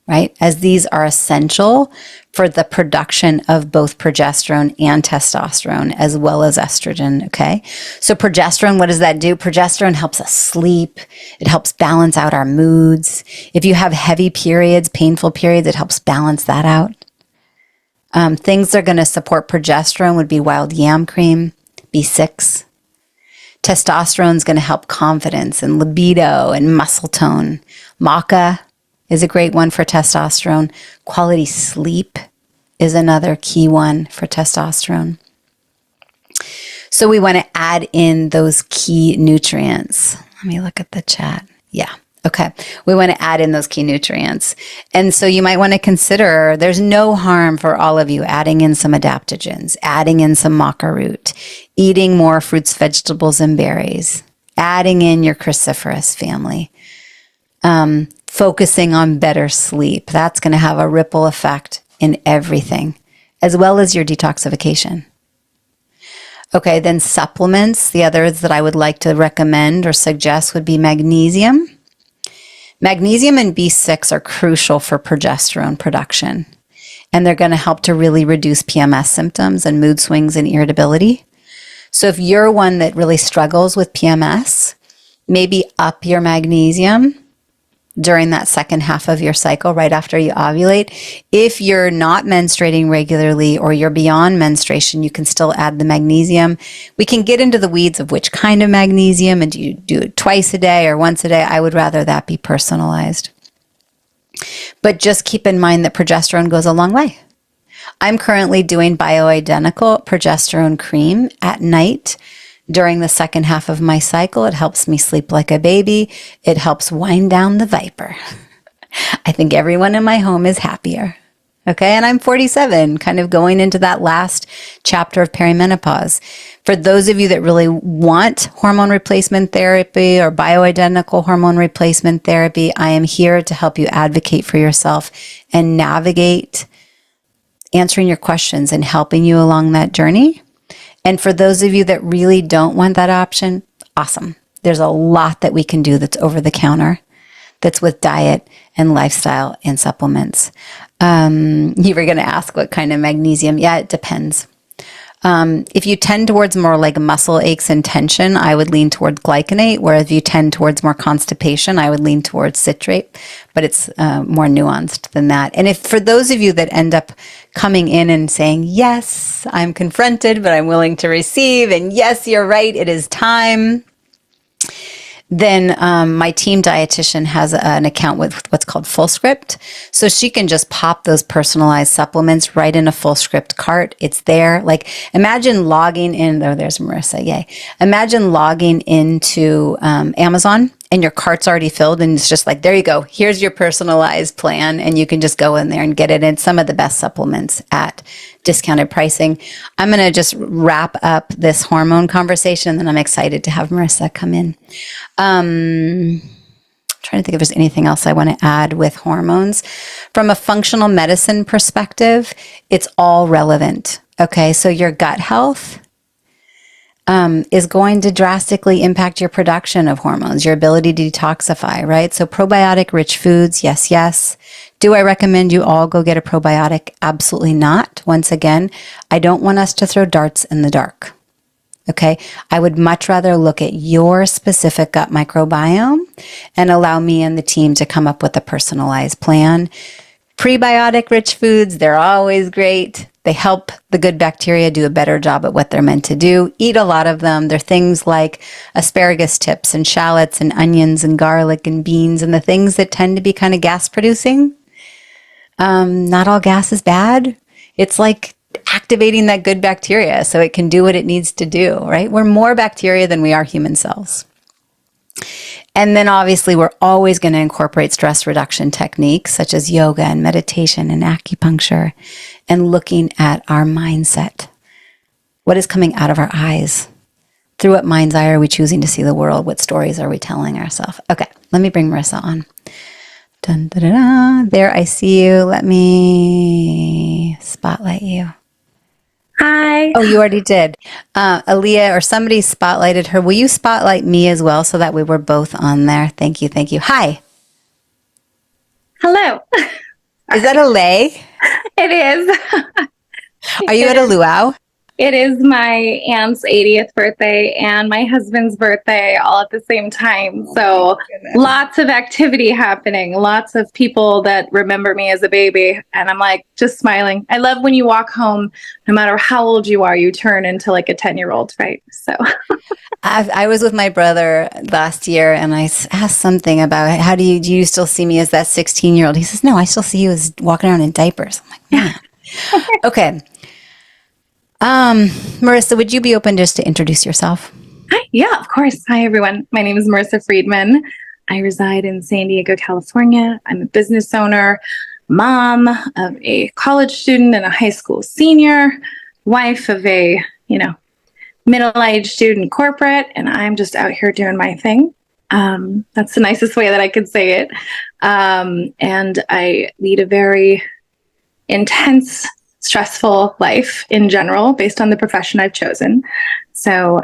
A: right? As these are essential for the production of both progesterone and testosterone, as well as estrogen, okay? So progesterone, what does that do? Progesterone helps us sleep. It helps balance out our moods. If you have heavy periods, painful periods, it helps balance that out. Things that are going to support progesterone would be wild yam cream, B6. Testosterone is going to help confidence and libido and muscle tone. Maca is a great one for testosterone. Quality sleep is another key one for testosterone. So we want to add in those key nutrients. Let me look at the chat. Yeah. Okay. We want to add in those key nutrients. And so you might want to consider, there's no harm for all of you adding in some adaptogens, adding in some maca root, eating more fruits, vegetables, and berries, adding in your cruciferous family, focusing on better sleep. That's going to have a ripple effect in everything, as well as your detoxification. Okay, then supplements. The others that I would like to recommend or suggest would be magnesium. Magnesium and B6 are crucial for progesterone production, and they're going to help to really reduce PMS symptoms and mood swings and irritability. So if you're one that really struggles with PMS, maybe up your magnesium during that second half of your cycle, right after you ovulate. If you're not menstruating regularly or you're beyond menstruation, you can still add the magnesium. We can get into the weeds of which kind of magnesium, and do you do it twice a day or once a day? I would rather that be personalized. But just keep in mind that progesterone goes a long way. I'm currently doing bioidentical progesterone cream at night during the second half of my cycle. It helps me sleep like a baby. It helps wind down the viper. I think everyone in my home is happier. Okay. And I'm 47, kind of going into that last chapter of perimenopause. For those of you that really want hormone replacement therapy or bioidentical hormone replacement therapy, I am here to help you advocate for yourself and navigate answering your questions and helping you along that journey. And for those of you that really don't want that option, awesome. There's a lot that we can do that's over the counter, that's with diet and lifestyle and supplements. You were going to ask what kind of magnesium. Yeah, it depends. If you tend towards more like muscle aches and tension, I would lean towards glycinate, whereas if you tend towards more constipation, I would lean towards citrate, but it's more nuanced than that. And if for those of you that end up coming in and saying, yes, I'm confronted, but I'm willing to receive, and yes, you're right, it is time, then my team dietitian has an account with what's called FullScript. So she can just pop those personalized supplements right in a FullScript cart. It's there. Like imagine logging in, oh, there's Marissa, yay. Imagine logging into Amazon and your cart's already filled and it's just like, there you go. Here's your personalized plan. And you can just go in there and get it in some of the best supplements at discounted pricing. I'm going to just wrap up this hormone conversation and then I'm excited to have Marissa come in. Trying to think if there's anything else I want to add with hormones. From a functional medicine perspective, it's all relevant. Okay, so your gut health is going to drastically impact your production of hormones, your ability to detoxify, right? So probiotic rich foods, yes, yes. Do I recommend you all go get a probiotic? Absolutely not. Once again, I don't want us to throw darts in the dark. Okay, I would much rather look at your specific gut microbiome and allow me and the team to come up with a personalized plan. Prebiotic rich foods, they're always great. They help the good bacteria do a better job at what they're meant to do. Eat a lot of them. They're things like asparagus tips and shallots and onions and garlic and beans and the things that tend to be kind of gas producing. Not all gas is bad. It's like activating that good bacteria so it can do what it needs to do, right? We're more bacteria than we are human cells. And then obviously we're always going to incorporate stress reduction techniques such as yoga and meditation and acupuncture and looking at our mindset. What is coming out of our eyes? Through what mind's eye are we choosing to see the world? What stories are we telling ourselves? Okay, let me bring Marissa on. Dun, da, da, da. There, I see you. Let me spotlight you.
B: Hi.
A: Oh, you already did. Aaliyah or somebody spotlighted her. Will you spotlight me as well so that we were both on there? Thank you. Thank you. Hi.
B: Hello.
A: Is that a lay?
B: It is.
A: Are you at a luau?
B: It is my aunt's 80th birthday and my husband's birthday all at the same time. So lots of activity happening, lots of people that remember me as a baby. And I'm like, just smiling. I love when you walk home, no matter how old you are, you turn into like a 10-year-old, right? So
A: I was with my brother last year and I asked something about how do you still see me as that 16-year-old? He says, no, I still see you as walking around in diapers. I'm like, man. Okay. Marissa, would you be open just to introduce yourself?
B: Hi. Yeah, of course. Hi, everyone. My name is Marissa Friedman. I reside in San Diego, California. I'm a business owner, mom of a college student and a high school senior, wife of a, middle-aged student corporate, and I'm just out here doing my thing. That's the nicest way that I could say it. And I lead a very intense, stressful life in general based on the profession I've chosen. So,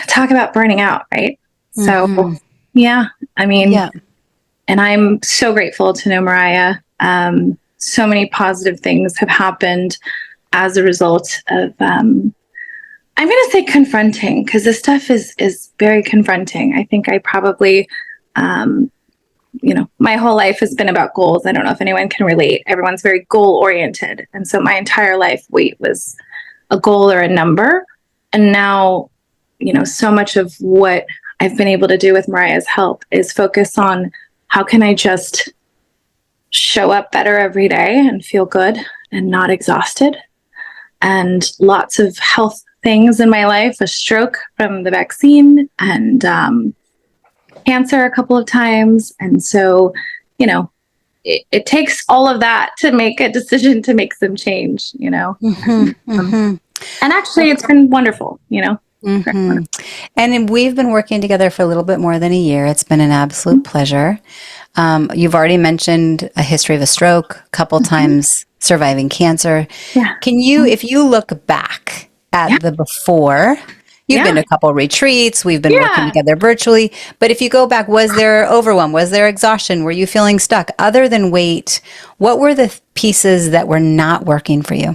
B: talk about burning out, right? Mm-hmm. So, yeah, and I'm so grateful to know Maraya. So many positive things have happened as a result of, I'm going to say confronting, because this stuff is very confronting. I think I probably My whole life has been about goals. I don't know if anyone can relate. Everyone's very goal oriented. And so my entire life, weight was a goal or a number. And now, so much of what I've been able to do with Maraya's help is focus on how can I just show up better every day and feel good and not exhausted. And lots of health things in my life, a stroke from the vaccine and cancer a couple of times. And so, it takes all of that to make a decision to make some change, and actually it's been wonderful,
A: And we've been working together for a little bit more than a year. It's been an absolute pleasure. You've already mentioned a history of a stroke, a couple times surviving cancer.
B: Yeah.
A: Can you, if you look back at the before, you've been to a couple retreats, we've been working together virtually, but if you go back, was there overwhelm? Was there exhaustion? Were you feeling stuck? Other than weight, what were the pieces that were not working for you?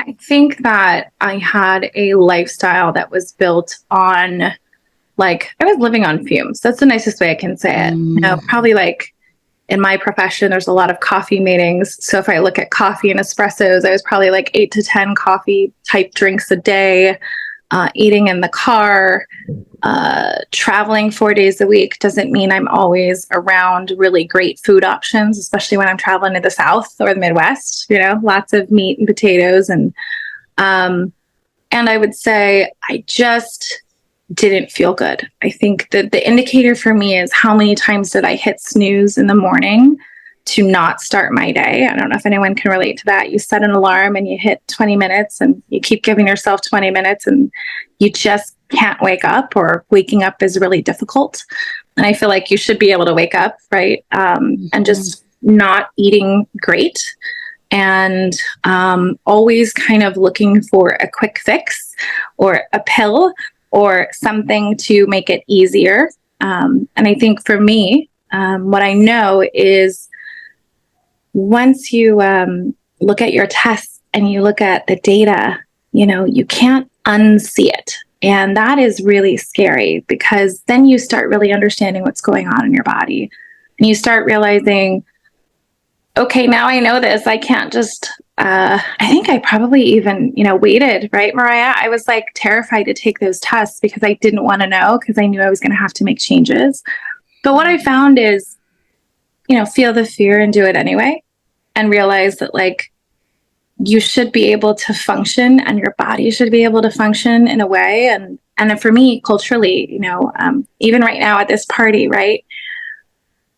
B: I think that I had a lifestyle that was built on, I was living on fumes. That's the nicest way I can say it. Probably in my profession, there's a lot of coffee meetings. So if I look at coffee and espressos, I was probably 8 to 10 coffee type drinks a day, eating in the car, traveling 4 days a week doesn't mean I'm always around really great food options, especially when I'm traveling to the South or the Midwest, lots of meat and potatoes. And I would say I just didn't feel good. I think that the indicator for me is how many times did I hit snooze in the morning to not start my day. I don't know if anyone can relate to that. You set an alarm and you hit 20 minutes and you keep giving yourself 20 minutes and you just can't wake up, or waking up is really difficult. And I feel like you should be able to wake up, right? And just not eating great and always kind of looking for a quick fix or a pill or something to make it easier. And I think for me, what I know is once you look at your tests and you look at the data, you can't unsee it. And that is really scary because then you start really understanding what's going on in your body. And you start realizing, okay, now I know this. I can't just, I think I probably even, waited, right, Maraya? I was terrified to take those tests because I didn't want to know because I knew I was going to have to make changes. But what I found is, feel the fear and do it anyway. And realize that you should be able to function and your body should be able to function in a way. And for me, culturally, even right now at this party, right?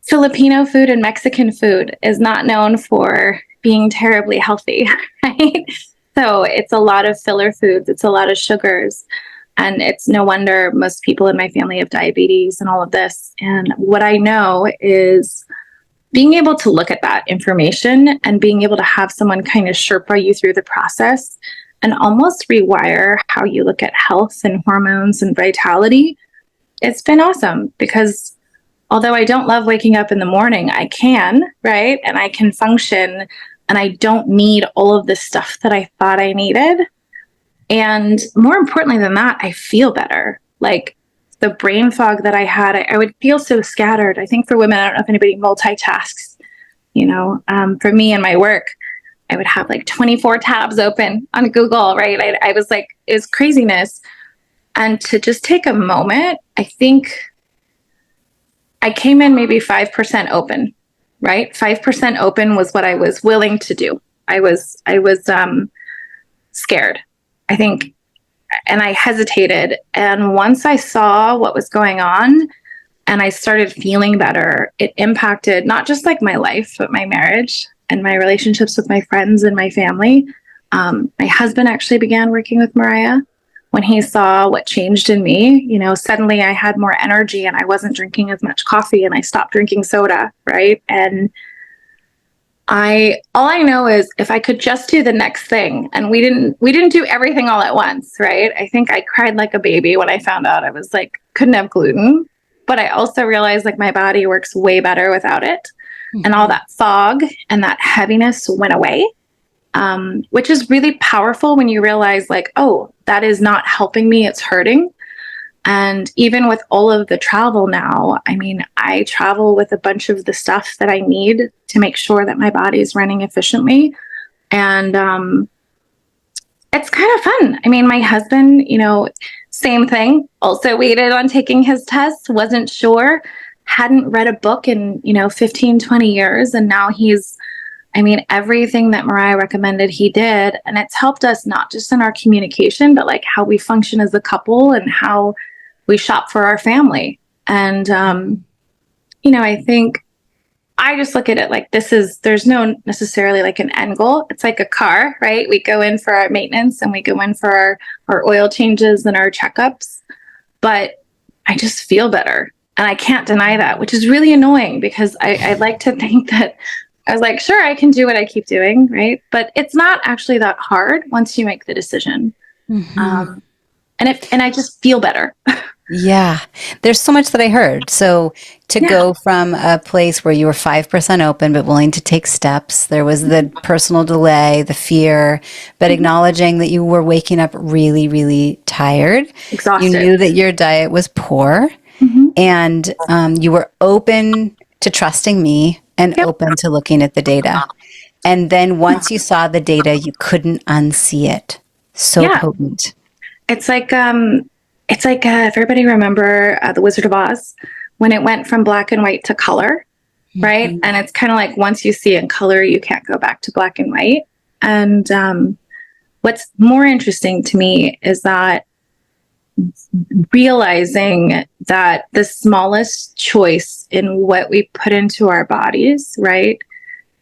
B: Filipino food and Mexican food is not known for being terribly healthy, right? So it's a lot of filler foods. It's a lot of sugars. And it's no wonder most people in my family have diabetes and all of this. And what I know is being able to look at that information and being able to have someone kind of Sherpa you through the process and almost rewire how you look at health and hormones and vitality. It's been awesome because although I don't love waking up in the morning, I can, right? And I can function and I don't need all of the stuff that I thought I needed. And more importantly than that, I feel better. The brain fog that I had, I would feel so scattered. I think for women, I don't know if anybody multitasks, for me and my work, I would have 24 tabs open on Google, right? I was it was craziness. And to just take a moment, I think I came in maybe 5% open, right? 5% open was what I was willing to do. I was scared, I think. And I hesitated. And once I saw what was going on and I started feeling better, it impacted not just my life, but my marriage and my relationships with my friends and my family. My husband actually began working with Maraya when he saw what changed in me. Suddenly I had more energy and I wasn't drinking as much coffee and I stopped drinking soda, right? And all I know is if I could just do the next thing, and we didn't do everything all at once, right? I think I cried like a baby when I found out I was couldn't have gluten, but I also realized my body works way better without it. Mm-hmm. And all that fog and that heaviness went away, which is really powerful when you realize oh, that is not helping me, it's hurting. And even with all of the travel now, I mean, I travel with a bunch of the stuff that I need to make sure that my body is running efficiently. And it's kind of fun. I mean, my husband, same thing, also waited on taking his test, wasn't sure, hadn't read a book in, 15, 20 years. And now everything that Maraya recommended, he did. And it's helped us not just in our communication, but like how we function as a couple and how we shop for our family. And, I think I just look at it like there's no necessarily like an end goal. It's like a car, right? We go in for our maintenance and we go in for our oil changes and our checkups, but I just feel better. And I can't deny that, which is really annoying because I like to think that I was like, sure, I can do what I keep doing, right? But it's not actually that hard once you make the decision.
A: Mm-hmm.
B: And I just feel better.
A: Yeah, there's so much that I heard. So to
B: Yeah.
A: go from a place where you were 5% open but willing to take steps, there was the personal delay, the fear, but acknowledging that you were waking up really, really tired. You
B: Exhausted.
A: knew that your diet was poor, and you were open to trusting me and
B: Yep.
A: open to looking at the data. And then once you saw the data, you couldn't unsee it. So
B: Yeah.
A: potent.
B: It's like if everybody remember The Wizard of Oz, when it went from black and white to color, right?
A: Mhm.
B: And it's kind of like once you see it in color, you can't go back to black and white. And what's more interesting to me is that realizing that the smallest choice in what we put into our bodies, right,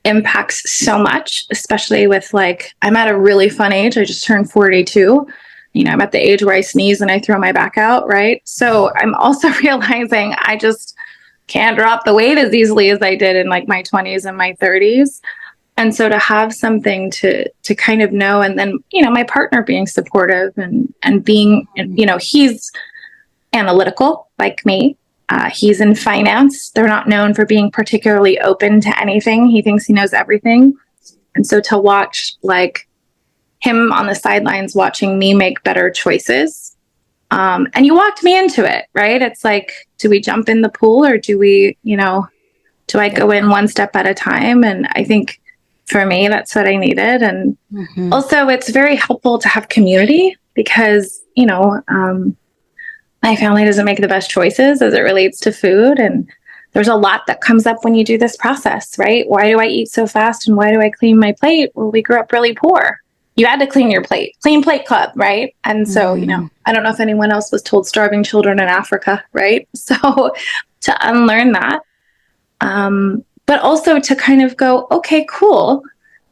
B: impacts so much, especially with like, I'm at a really fun age. I just turned 42. I'm at the age where I sneeze and I throw my back out, right? So I'm also realizing I just can't drop the weight as easily as I did in like my 20s and my 30s. And so to have something to kind of know, and then, my partner being supportive and being, he's analytical like me. He's in finance. They're not known for being particularly open to anything. He thinks he knows everything. And so to watch like him on the sidelines watching me make better choices. And you walked me into it, right? It's like, do we jump in the pool or do we, do I go in one step at a time? And I think for me, that's what I needed. And also it's very helpful to have community because, my family doesn't make the best choices as it relates to food. And there's a lot that comes up when you do this process, right? Why do I eat so fast and why do I clean my plate? Well, we grew up really poor. You had to clean your plate, clean plate club, right? And so, I don't know if anyone else was told starving children in Africa, right? So to unlearn that, but also to kind of go, okay, cool.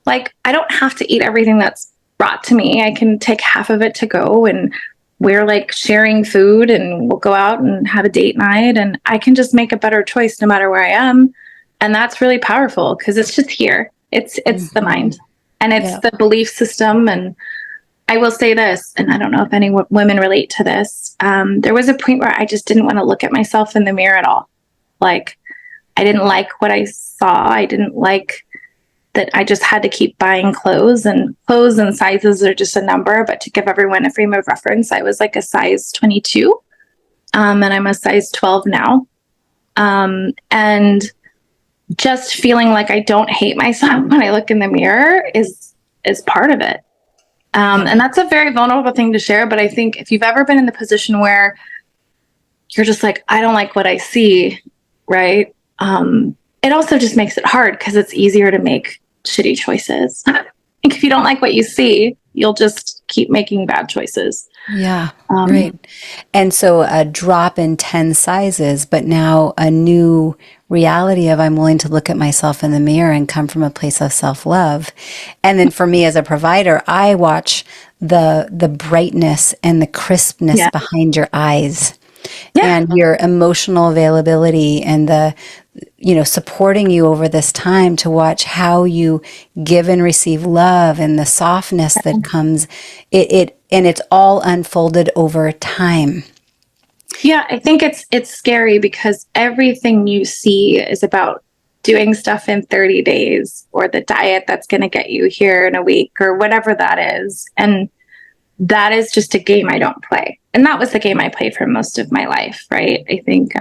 B: Like, I don't have to eat everything that's brought to me. I can take half of it to go and we're like sharing food and we'll go out and have a date night and I can just make a better choice no matter where I am. And that's really powerful because it's just here. It's the mind and it's the belief system. And I will say this, and I don't know if any women relate to this. There was a point where I just didn't want to look at myself in the mirror at all. Like, I didn't like what I saw. I didn't like that I just had to keep buying clothes and sizes are just a number. But to give everyone a frame of reference, I was like a size 22 and I'm a size 12 now. And just feeling like I don't hate myself when I look in the mirror is part of it. And that's a very vulnerable thing to share. But I think if you've ever been in the position where you're just like, I don't like what I see, right? It also just makes it hard because it's easier to make shitty choices. If you don't like what you see, you'll just keep making bad choices.
A: Yeah, right. And so a drop in 10 sizes, but now a new reality of I'm willing to look at myself in the mirror and come from a place of self-love. And then for me as a provider, I watch the brightness and the crispness behind your eyes and your emotional availability and the supporting you over this time to watch how you give and receive love and the softness that comes and it's all unfolded over time.
B: Yeah, I think it's scary because everything you see is about doing stuff in 30 days or the diet that's going to get you here in a week or whatever that is. And that is just a game I don't play. And that was the game I played for most of my life, right? I think,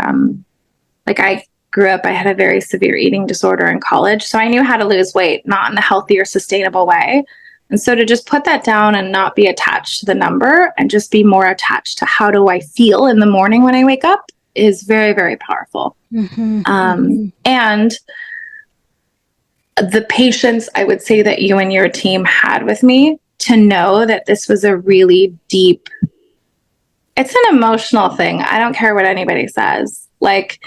B: like I grew up, I had a very severe eating disorder in college. So I knew how to lose weight, not in a healthy or sustainable way. And so to just put that down and not be attached to the number and just be more attached to how do I feel in the morning when I wake up is very, very powerful. And the patience I would say that you and your team had with me to know that this was a really deep, it's an emotional thing. I don't care what anybody says. Like,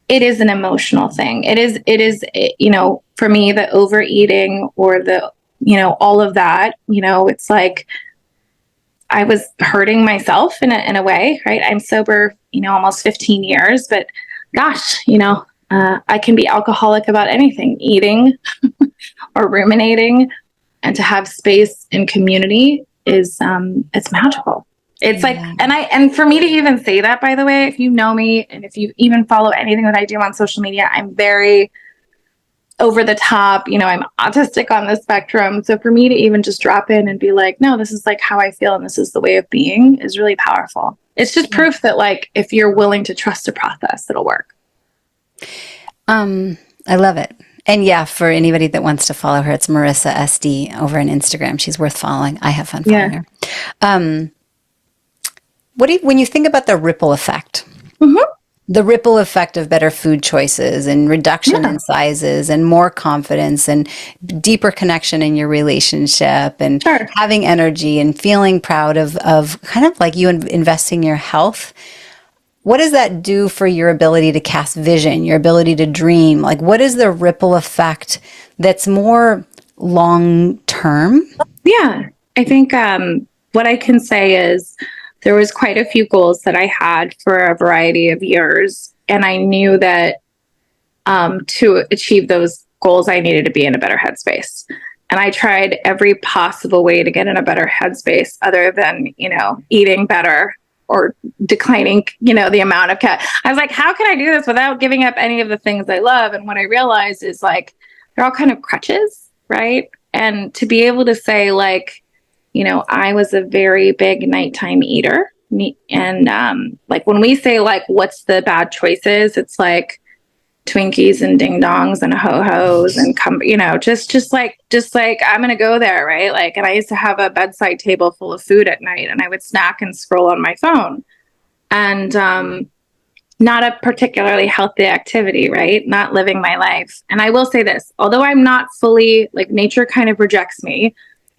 B: it is an emotional thing. It is, you know, for me, the overeating or the, you know, all of that, you know, it's like I was hurting myself in a way, right? I'm sober, you know, almost 15 years, but gosh, you know, I can be alcoholic about anything, eating or ruminating, and to have space and community is, it's magical. It's like, and for me to even say that, by the way, if you know me and if you even follow anything that I do on social media, I'm very over the top, you know, I'm autistic on the spectrum. So for me to even just drop in and be like, no, this is like how I feel and this is the way of being is really powerful. It's just proof that like, if you're willing to trust a process, it'll work.
A: I love it. And yeah, for anybody that wants to follow her, it's Marissa SD over on Instagram. She's worth following. I have fun following her. When you think about the ripple effect, the ripple effect of better food choices and reduction in sizes and more confidence and deeper connection in your relationship and having energy and feeling proud of kind of like you investing your health, what does that do for your ability to cast vision, your ability to dream? Like, what is the ripple effect that's more long term? Yeah,
B: I think what I can say is there was quite a few goals that I had for a variety of years. And I knew that to achieve those goals, I needed to be in a better headspace. And I tried every possible way to get in a better headspace other than, you know, eating better or declining, you know, the amount of I was like, how can I do this without giving up any of the things I love? And what I realized is like, they're all kind of crutches, right? And to be able to say like, you know, I was a very big nighttime eater. And like when we say like, what's the bad choices? It's like Twinkies and ding dongs and ho-hos and you know, just like I'm going to go there. Right. Like, and I used to have a bedside table full of food at night and I would snack and scroll on my phone and, not a particularly healthy activity, right? Not living my life. And I will say this, although I'm not fully like nature kind of rejects me,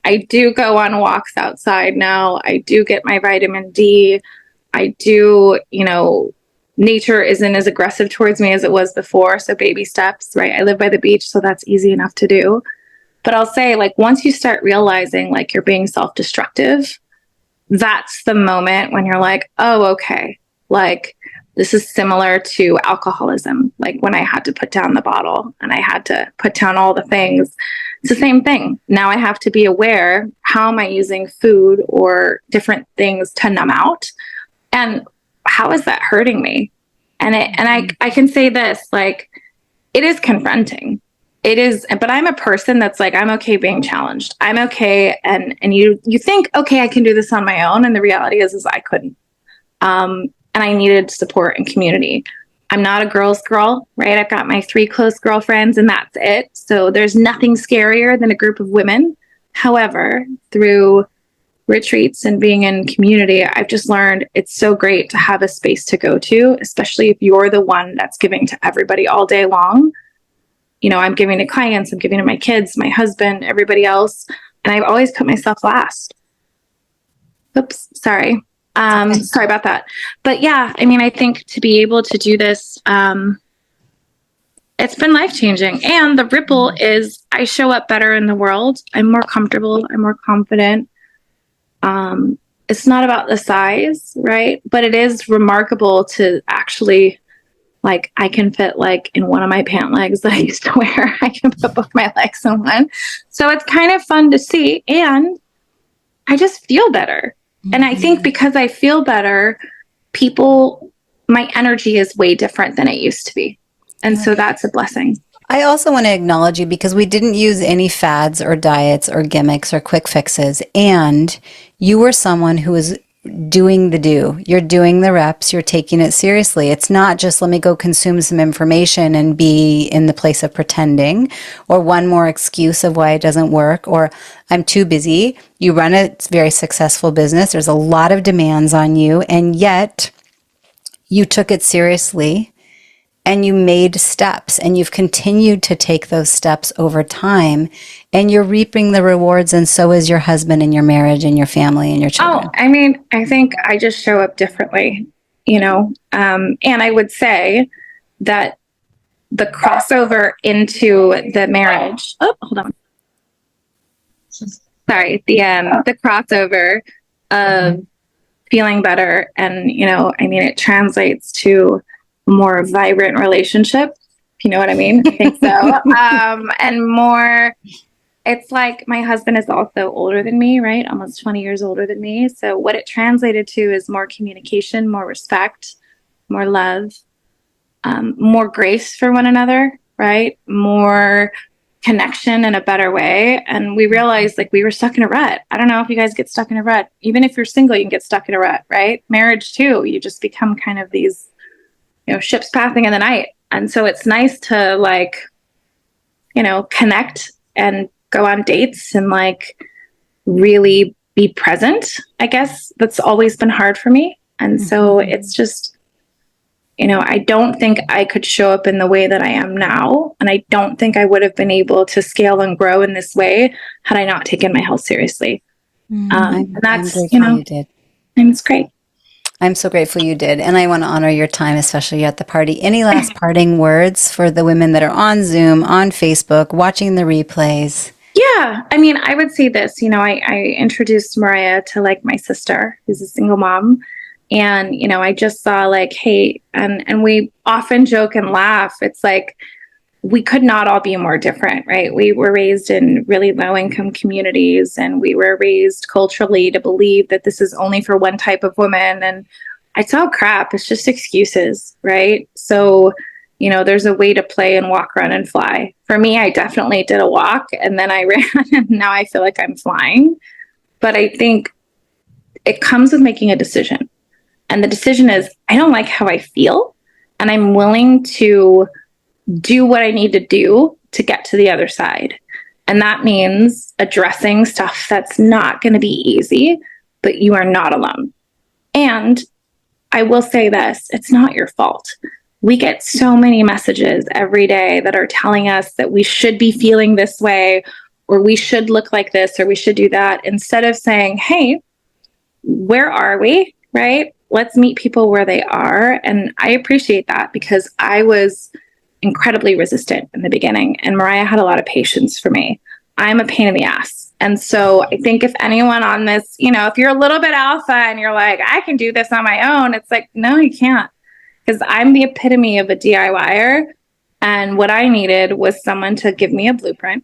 B: I do go on walks outside now. I do get my vitamin D. I do, you know, nature isn't as aggressive towards me as it was before. So baby steps, right? I live by the beach, so that's easy enough to do. But I'll say like, once you start realizing like you're being self-destructive, that's the moment when you're like, oh, okay. Like, this is similar to alcoholism. Like when I had to put down the bottle and I had to put down all the things, it's the same thing. Now I have to be aware, how am I using food or different things to numb out? And how is that hurting me? And I can say this, like, it is confronting. It is, but I'm a person that's like, I'm okay being challenged. I'm okay. And you think, okay, I can do this on my own. And the reality is I couldn't. And I needed support and community. I'm not a girl's girl, right? I've got my 3 close girlfriends and that's it. So there's nothing scarier than a group of women. However, through retreats and being in community, I've just learned it's so great to have a space to go to, especially if you're the one that's giving to everybody all day long. You know, I'm giving to clients, I'm giving to my kids, my husband, everybody else. And I've always put myself last. Oops, sorry. Sorry about that. But yeah, I mean, I think to be able to do this, it's been life-changing. And the ripple is I show up better in the world. I'm more comfortable. I'm more confident. It's not about the size, right? But it is remarkable to actually, like, I can fit like in one of my pant legs that I used to wear. I can put both my legs in one. So it's kind of fun to see. And I just feel better. And I think because I feel better, my energy is way different than it used to be. And so that's a blessing.
A: I also want to acknowledge you because we didn't use any fads or diets or gimmicks or quick fixes. And you were someone who was doing the do. You're doing the reps. You're taking it seriously. It's not just let me go consume some information and be in the place of pretending or one more excuse of why it doesn't work or I'm too busy. You run a very successful business. There's a lot of demands on you. And yet you took it seriously and you made steps and you've continued to take those steps over time and you're reaping the rewards and so is your husband and your marriage and your family and your children.
B: Oh, I mean, I think I just show up differently, and I would say that the crossover into the marriage, hold on. Sorry, the crossover of feeling better and, it translates to more vibrant relationship, if you know what I mean. I think so. And more, it's like my husband is also older than me, right? Almost 20 years older than me. So what it translated to is more communication, more respect, more love, more grace for one another, right? More connection in a better way. And we realized like we were stuck in a rut. I don't know if you guys get stuck in a rut. Even if you're single, you can get stuck in a rut, right? Marriage too. You just become kind of these ships passing in the night. And so it's nice to connect and go on dates and really be present. I guess that's always been hard for me. And so it's just, I don't think I could show up in the way that I am now. And I don't think I would have been able to scale and grow in this way had I not taken my health seriously. And that's,
A: you did.
B: And it's great.
A: I'm so grateful you did. And I want to honor your time, especially at the party. Any last parting words for the women that are on Zoom, on Facebook, watching the replays?
B: Yeah. I mean, I would say this, I introduced Maraya to my sister, who's a single mom. And, I just saw hey, and we often joke and laugh. It's we could not all be more different, right? We were raised in really low income communities and we were raised culturally to believe that this is only for one type of woman. And it's all crap. It's just excuses, right? So, there's a way to play and walk, run and fly. For me, I definitely did a walk and then I ran and now I feel like I'm flying. But I think it comes with making a decision. And the decision is, I don't like how I feel and I'm willing to do what I need to do to get to the other side. And that means addressing stuff that's not going to be easy, but you are not alone. And I will say this, it's not your fault. We get so many messages every day that are telling us that we should be feeling this way, or we should look like this, or we should do that, instead of saying, hey, where are we, right? Let's meet people where they are. And I appreciate that because I was incredibly resistant in the beginning. And Maraya had a lot of patience for me. I'm a pain in the ass. And so I think if anyone on this, if you're a little bit alpha and you're like, I can do this on my own, it's no, you can't. Because I'm the epitome of a DIYer. And what I needed was someone to give me a blueprint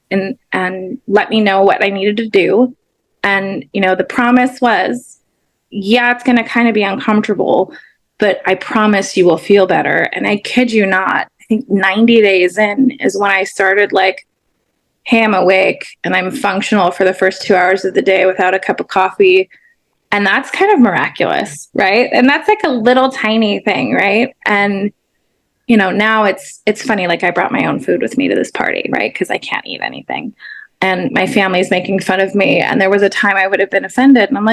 B: and let me know what I needed to do. And, the promise was, yeah, it's going to kind of be uncomfortable, but I promise you will feel better. And I kid you not, I think 90 days in is when I started hey, I'm awake and I'm functional for the first 2 hours of the day without a cup of coffee. And that's kind of miraculous, right? And that's a little tiny thing, right? And, now it's funny, I brought my own food with me to this party, right? Because I can't eat anything. And my family's making fun of me. And there was a time I would have been offended. And I'm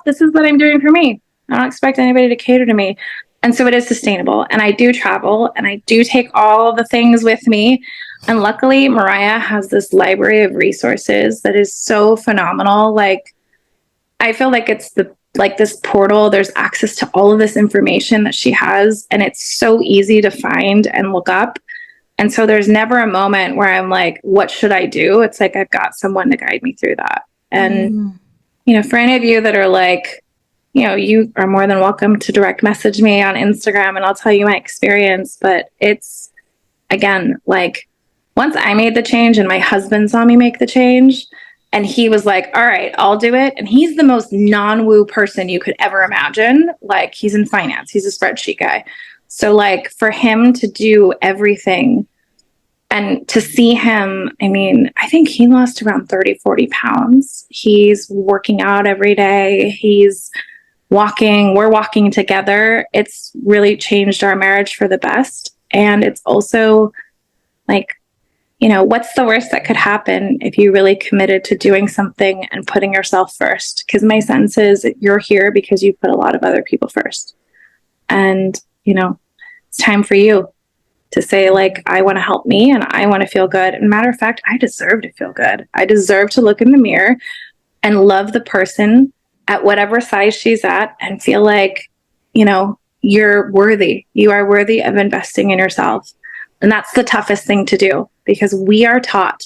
B: this is what I'm doing for me. I don't expect anybody to cater to me. And so it is sustainable. And I do travel and I do take all the things with me. And luckily, Maraya has this library of resources that is so phenomenal. I feel like it's this portal. There's access to all of this information that she has. And it's so easy to find and look up. And so there's never a moment where I'm what should I do? It's I've got someone to guide me through that. And, for any of you that are you are more than welcome to direct message me on Instagram and I'll tell you my experience. But it's, again, once I made the change and my husband saw me make the change and he was all right, I'll do it. And he's the most non-woo person you could ever imagine. He's in finance. He's a spreadsheet guy. So for him to do everything And to see him, I mean, I think he lost around 30, 40 pounds. He's working out every day. He's walking. We're walking together. It's really changed our marriage for the best. And it's also like, you know, what's the worst that could happen if you really committed to doing something and putting yourself first? Because my sense is you're here because you put a lot of other people first. And, you know, it's time for you to say, like, I want to help me and I want to feel good. And matter of fact, I deserve to feel good. I deserve to look in the mirror and love the person at whatever size she's at and feel like, you know, you're worthy. You are worthy of investing in yourself. And that's the toughest thing to do, because we are taught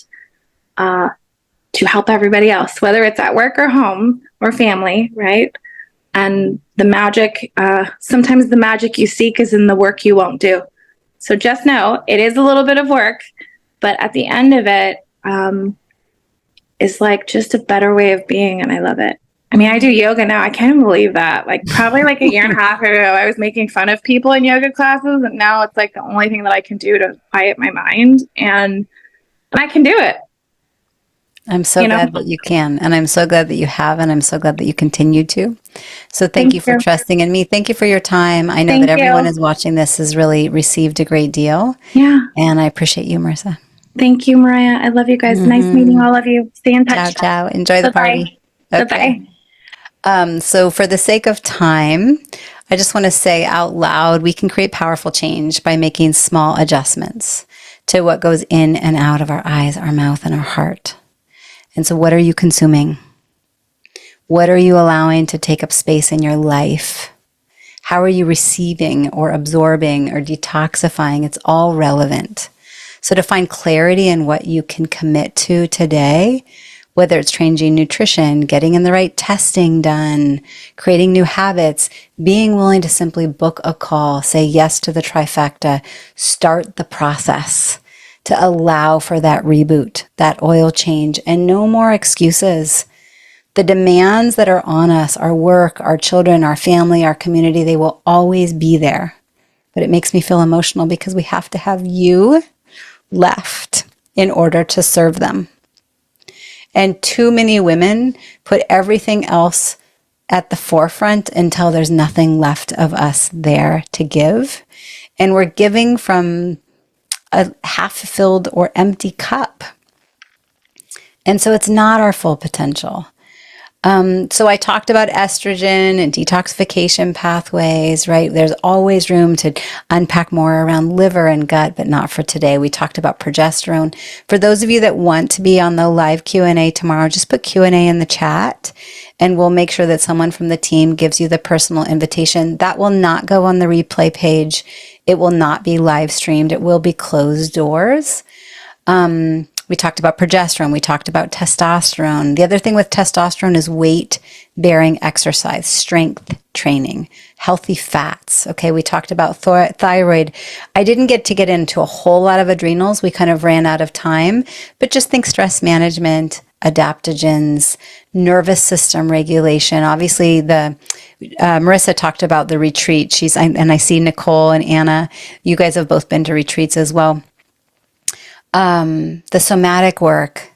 B: to help everybody else, whether it's at work or home or family, right? And the magic, sometimes the magic you seek is in the work you won't do. So just know it is a little bit of work, but at the end of it, is like just a better way of being. And I love it. I mean, I do yoga now. I can't believe that. Like probably like a year and a half ago, I was making fun of people in yoga classes. And now it's like the only thing that I can do to quiet my mind. And I can do it.
A: I'm so glad that you can. And I'm so glad that you have. And I'm so glad that you continue to. So thank you for trusting in me. Thank you for your time. I know that everyone is watching this has really received a great deal.
B: Yeah.
A: And I appreciate you, Marissa.
B: Thank you, Maraya. I love you guys. Nice meeting all of you. Stay in touch.
A: Ciao, ciao. Enjoy the party.
B: Okay.
A: Bye-bye. So for the sake of time, I just want to say out loud, we can create powerful change by making small adjustments to what goes in and out of our eyes, our mouth, and our heart. And so what are you consuming? What are you allowing to take up space in your life? How are you receiving or absorbing or detoxifying? It's all relevant. So to find clarity in what you can commit to today, whether it's changing nutrition, getting in the right testing done, creating new habits, being willing to simply book a call, say yes to the trifecta, start the process to allow for that reboot, that oil change, and no more excuses. The demands that are on us, our work, our children, our family, our community, they will always be there. But it makes me feel emotional because we have to have you left in order to serve them. And too many women put everything else at the forefront until there's nothing left of us there to give. And we're giving from a half-filled or empty cup. And so it's not our full potential. So I talked about estrogen and detoxification pathways, right? There's always room to unpack more around liver and gut, but not for today. We talked about progesterone. For those of you that want to be on the live Q&A tomorrow, just put Q&A in the chat and we'll make sure that someone from the team gives you the personal invitation. That will not go on the replay page. It will not be live streamed. It will be closed doors. We talked about progesterone. We talked about testosterone. The other thing with testosterone is weight-bearing exercise, strength training, healthy fats. Okay, we talked about thyroid. I didn't get into a whole lot of adrenals. We kind of ran out of time, but just think stress management, adaptogens, nervous system regulation. Obviously, Marissa talked about the retreat. And I see Nicole and Anna. You guys have both been to retreats as well. The somatic work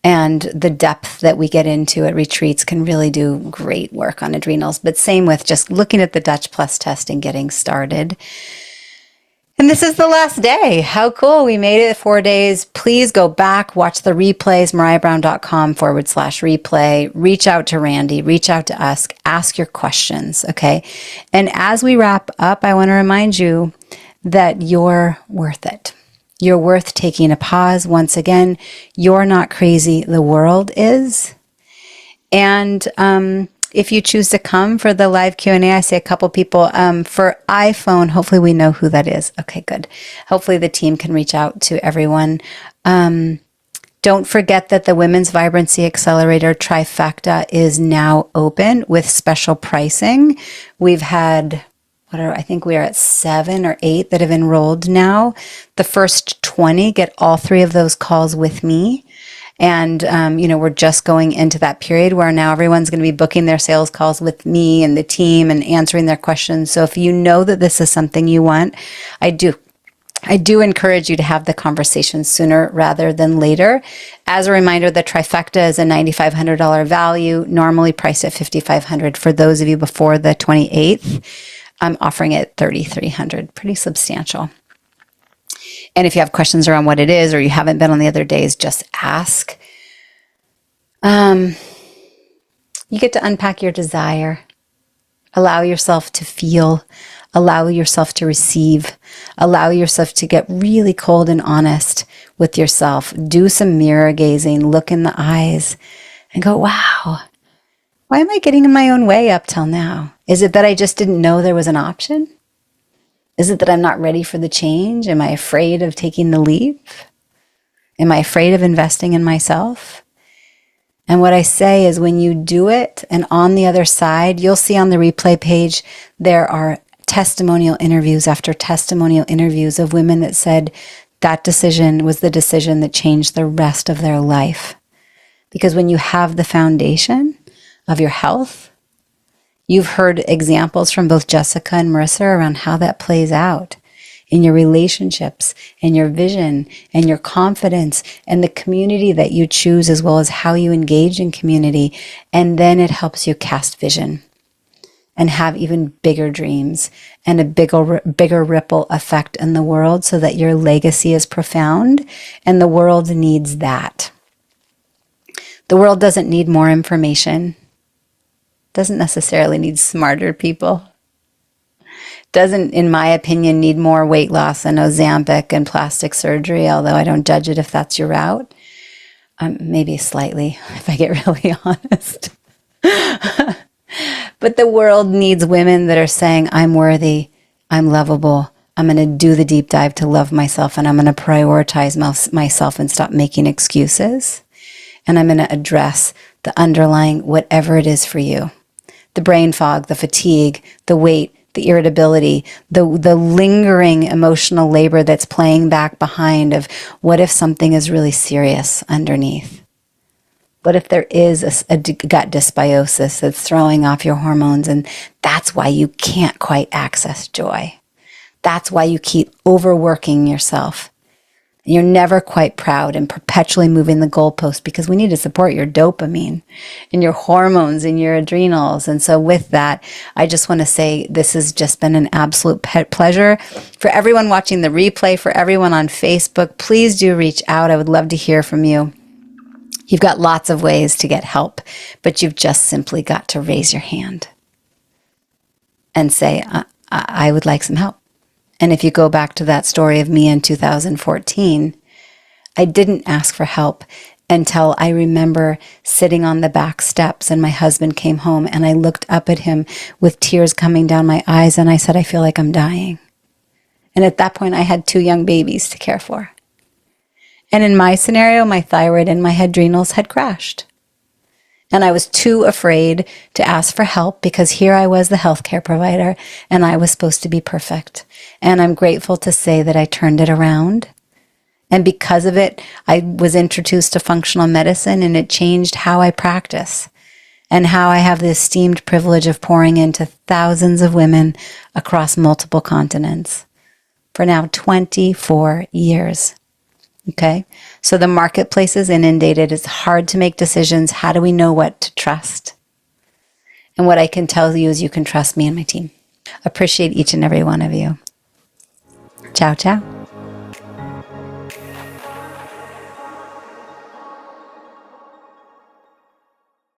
A: and the depth that we get into at retreats can really do great work on adrenals. But same with just looking at the Dutch Plus test and getting started. And this is the last day. How cool. We made it 4 days. Please go back, watch the replays, marayabrown.com/replay. Reach out to Randy, reach out to us, ask your questions. Okay. And as we wrap up, I want to remind you that you're worth it. You're worth taking a pause. Once again, you're not crazy. The world is. And if you choose to come for the live Q&A, I see a couple people for iPhone. Hopefully we know who that is. Okay, good. Hopefully the team can reach out to everyone. Don't forget that the Women's Vibrancy Accelerator Trifecta is now open with special pricing. We've had... I think we are at 7 or 8 that have enrolled now. The first 20 get all 3 of those calls with me. And, we're just going into that period where now everyone's going to be booking their sales calls with me and the team and answering their questions. So if you know that this is something you want, I do I do encourage you to have the conversation sooner rather than later. As a reminder, the trifecta is a $9,500 value, normally priced at $5,500. For those of you before the 28th, I'm offering it $3,300, pretty substantial. And if you have questions around what it is, or you haven't been on the other days, just ask. You get to unpack your desire. Allow yourself to feel, allow yourself to receive, allow yourself to get really cold and honest with yourself. Do some mirror gazing, look in the eyes and go, wow, why am I getting in my own way up till now? Is it that I just didn't know there was an option? Is it that I'm not ready for the change? Am I afraid of taking the leap? Am I afraid of investing in myself? And what I say is when you do it, and on the other side, you'll see on the replay page, there are testimonial interviews after testimonial interviews of women that said that decision was the decision that changed the rest of their life. Because when you have the foundation of your health, you've heard examples from both Jessica and Marissa around how that plays out in your relationships, and your vision, and your confidence, and the community that you choose, as well as how you engage in community. And then it helps you cast vision and have even bigger dreams and a bigger ripple effect in the world, so that your legacy is profound, and the world needs that. The world doesn't need more information, doesn't necessarily need smarter people. Doesn't, in my opinion, need more weight loss and Ozempic and plastic surgery, although I don't judge it if that's your route. Maybe slightly, if I get really honest. But the world needs women that are saying, I'm worthy, I'm lovable, I'm going to do the deep dive to love myself, and I'm going to prioritize myself and stop making excuses. And I'm going to address the underlying whatever it is for you. The brain fog, the fatigue, the weight, the irritability, the lingering emotional labor that's playing back behind of what if something is really serious underneath? What if there is a gut dysbiosis that's throwing off your hormones, and that's why you can't quite access joy? That's why you keep overworking yourself. You're never quite proud and perpetually moving the goalpost, because we need to support your dopamine and your hormones and your adrenals. And so with that, I just want to say this has just been an absolute pleasure. For everyone watching the replay, for everyone on Facebook, please do reach out. I would love to hear from you. You've got lots of ways to get help, but you've just simply got to raise your hand and say, I would like some help. And if you go back to that story of me in 2014, I didn't ask for help until I remember sitting on the back steps, and my husband came home, and I looked up at him with tears coming down my eyes, and I said, I feel like I'm dying. And at that point, I had 2 young babies to care for. And in my scenario, my thyroid and my adrenals had crashed. And I was too afraid to ask for help, because here I was, the healthcare provider, and I was supposed to be perfect. And I'm grateful to say that I turned it around. And because of it, I was introduced to functional medicine, and it changed how I practice and how I have the esteemed privilege of pouring into thousands of women across multiple continents for now 24 years. Okay, so the marketplace is inundated. It's hard to make decisions. How do we know what to trust? And what I can tell you is you can trust me and my team. Appreciate each and every one of you. Ciao, ciao.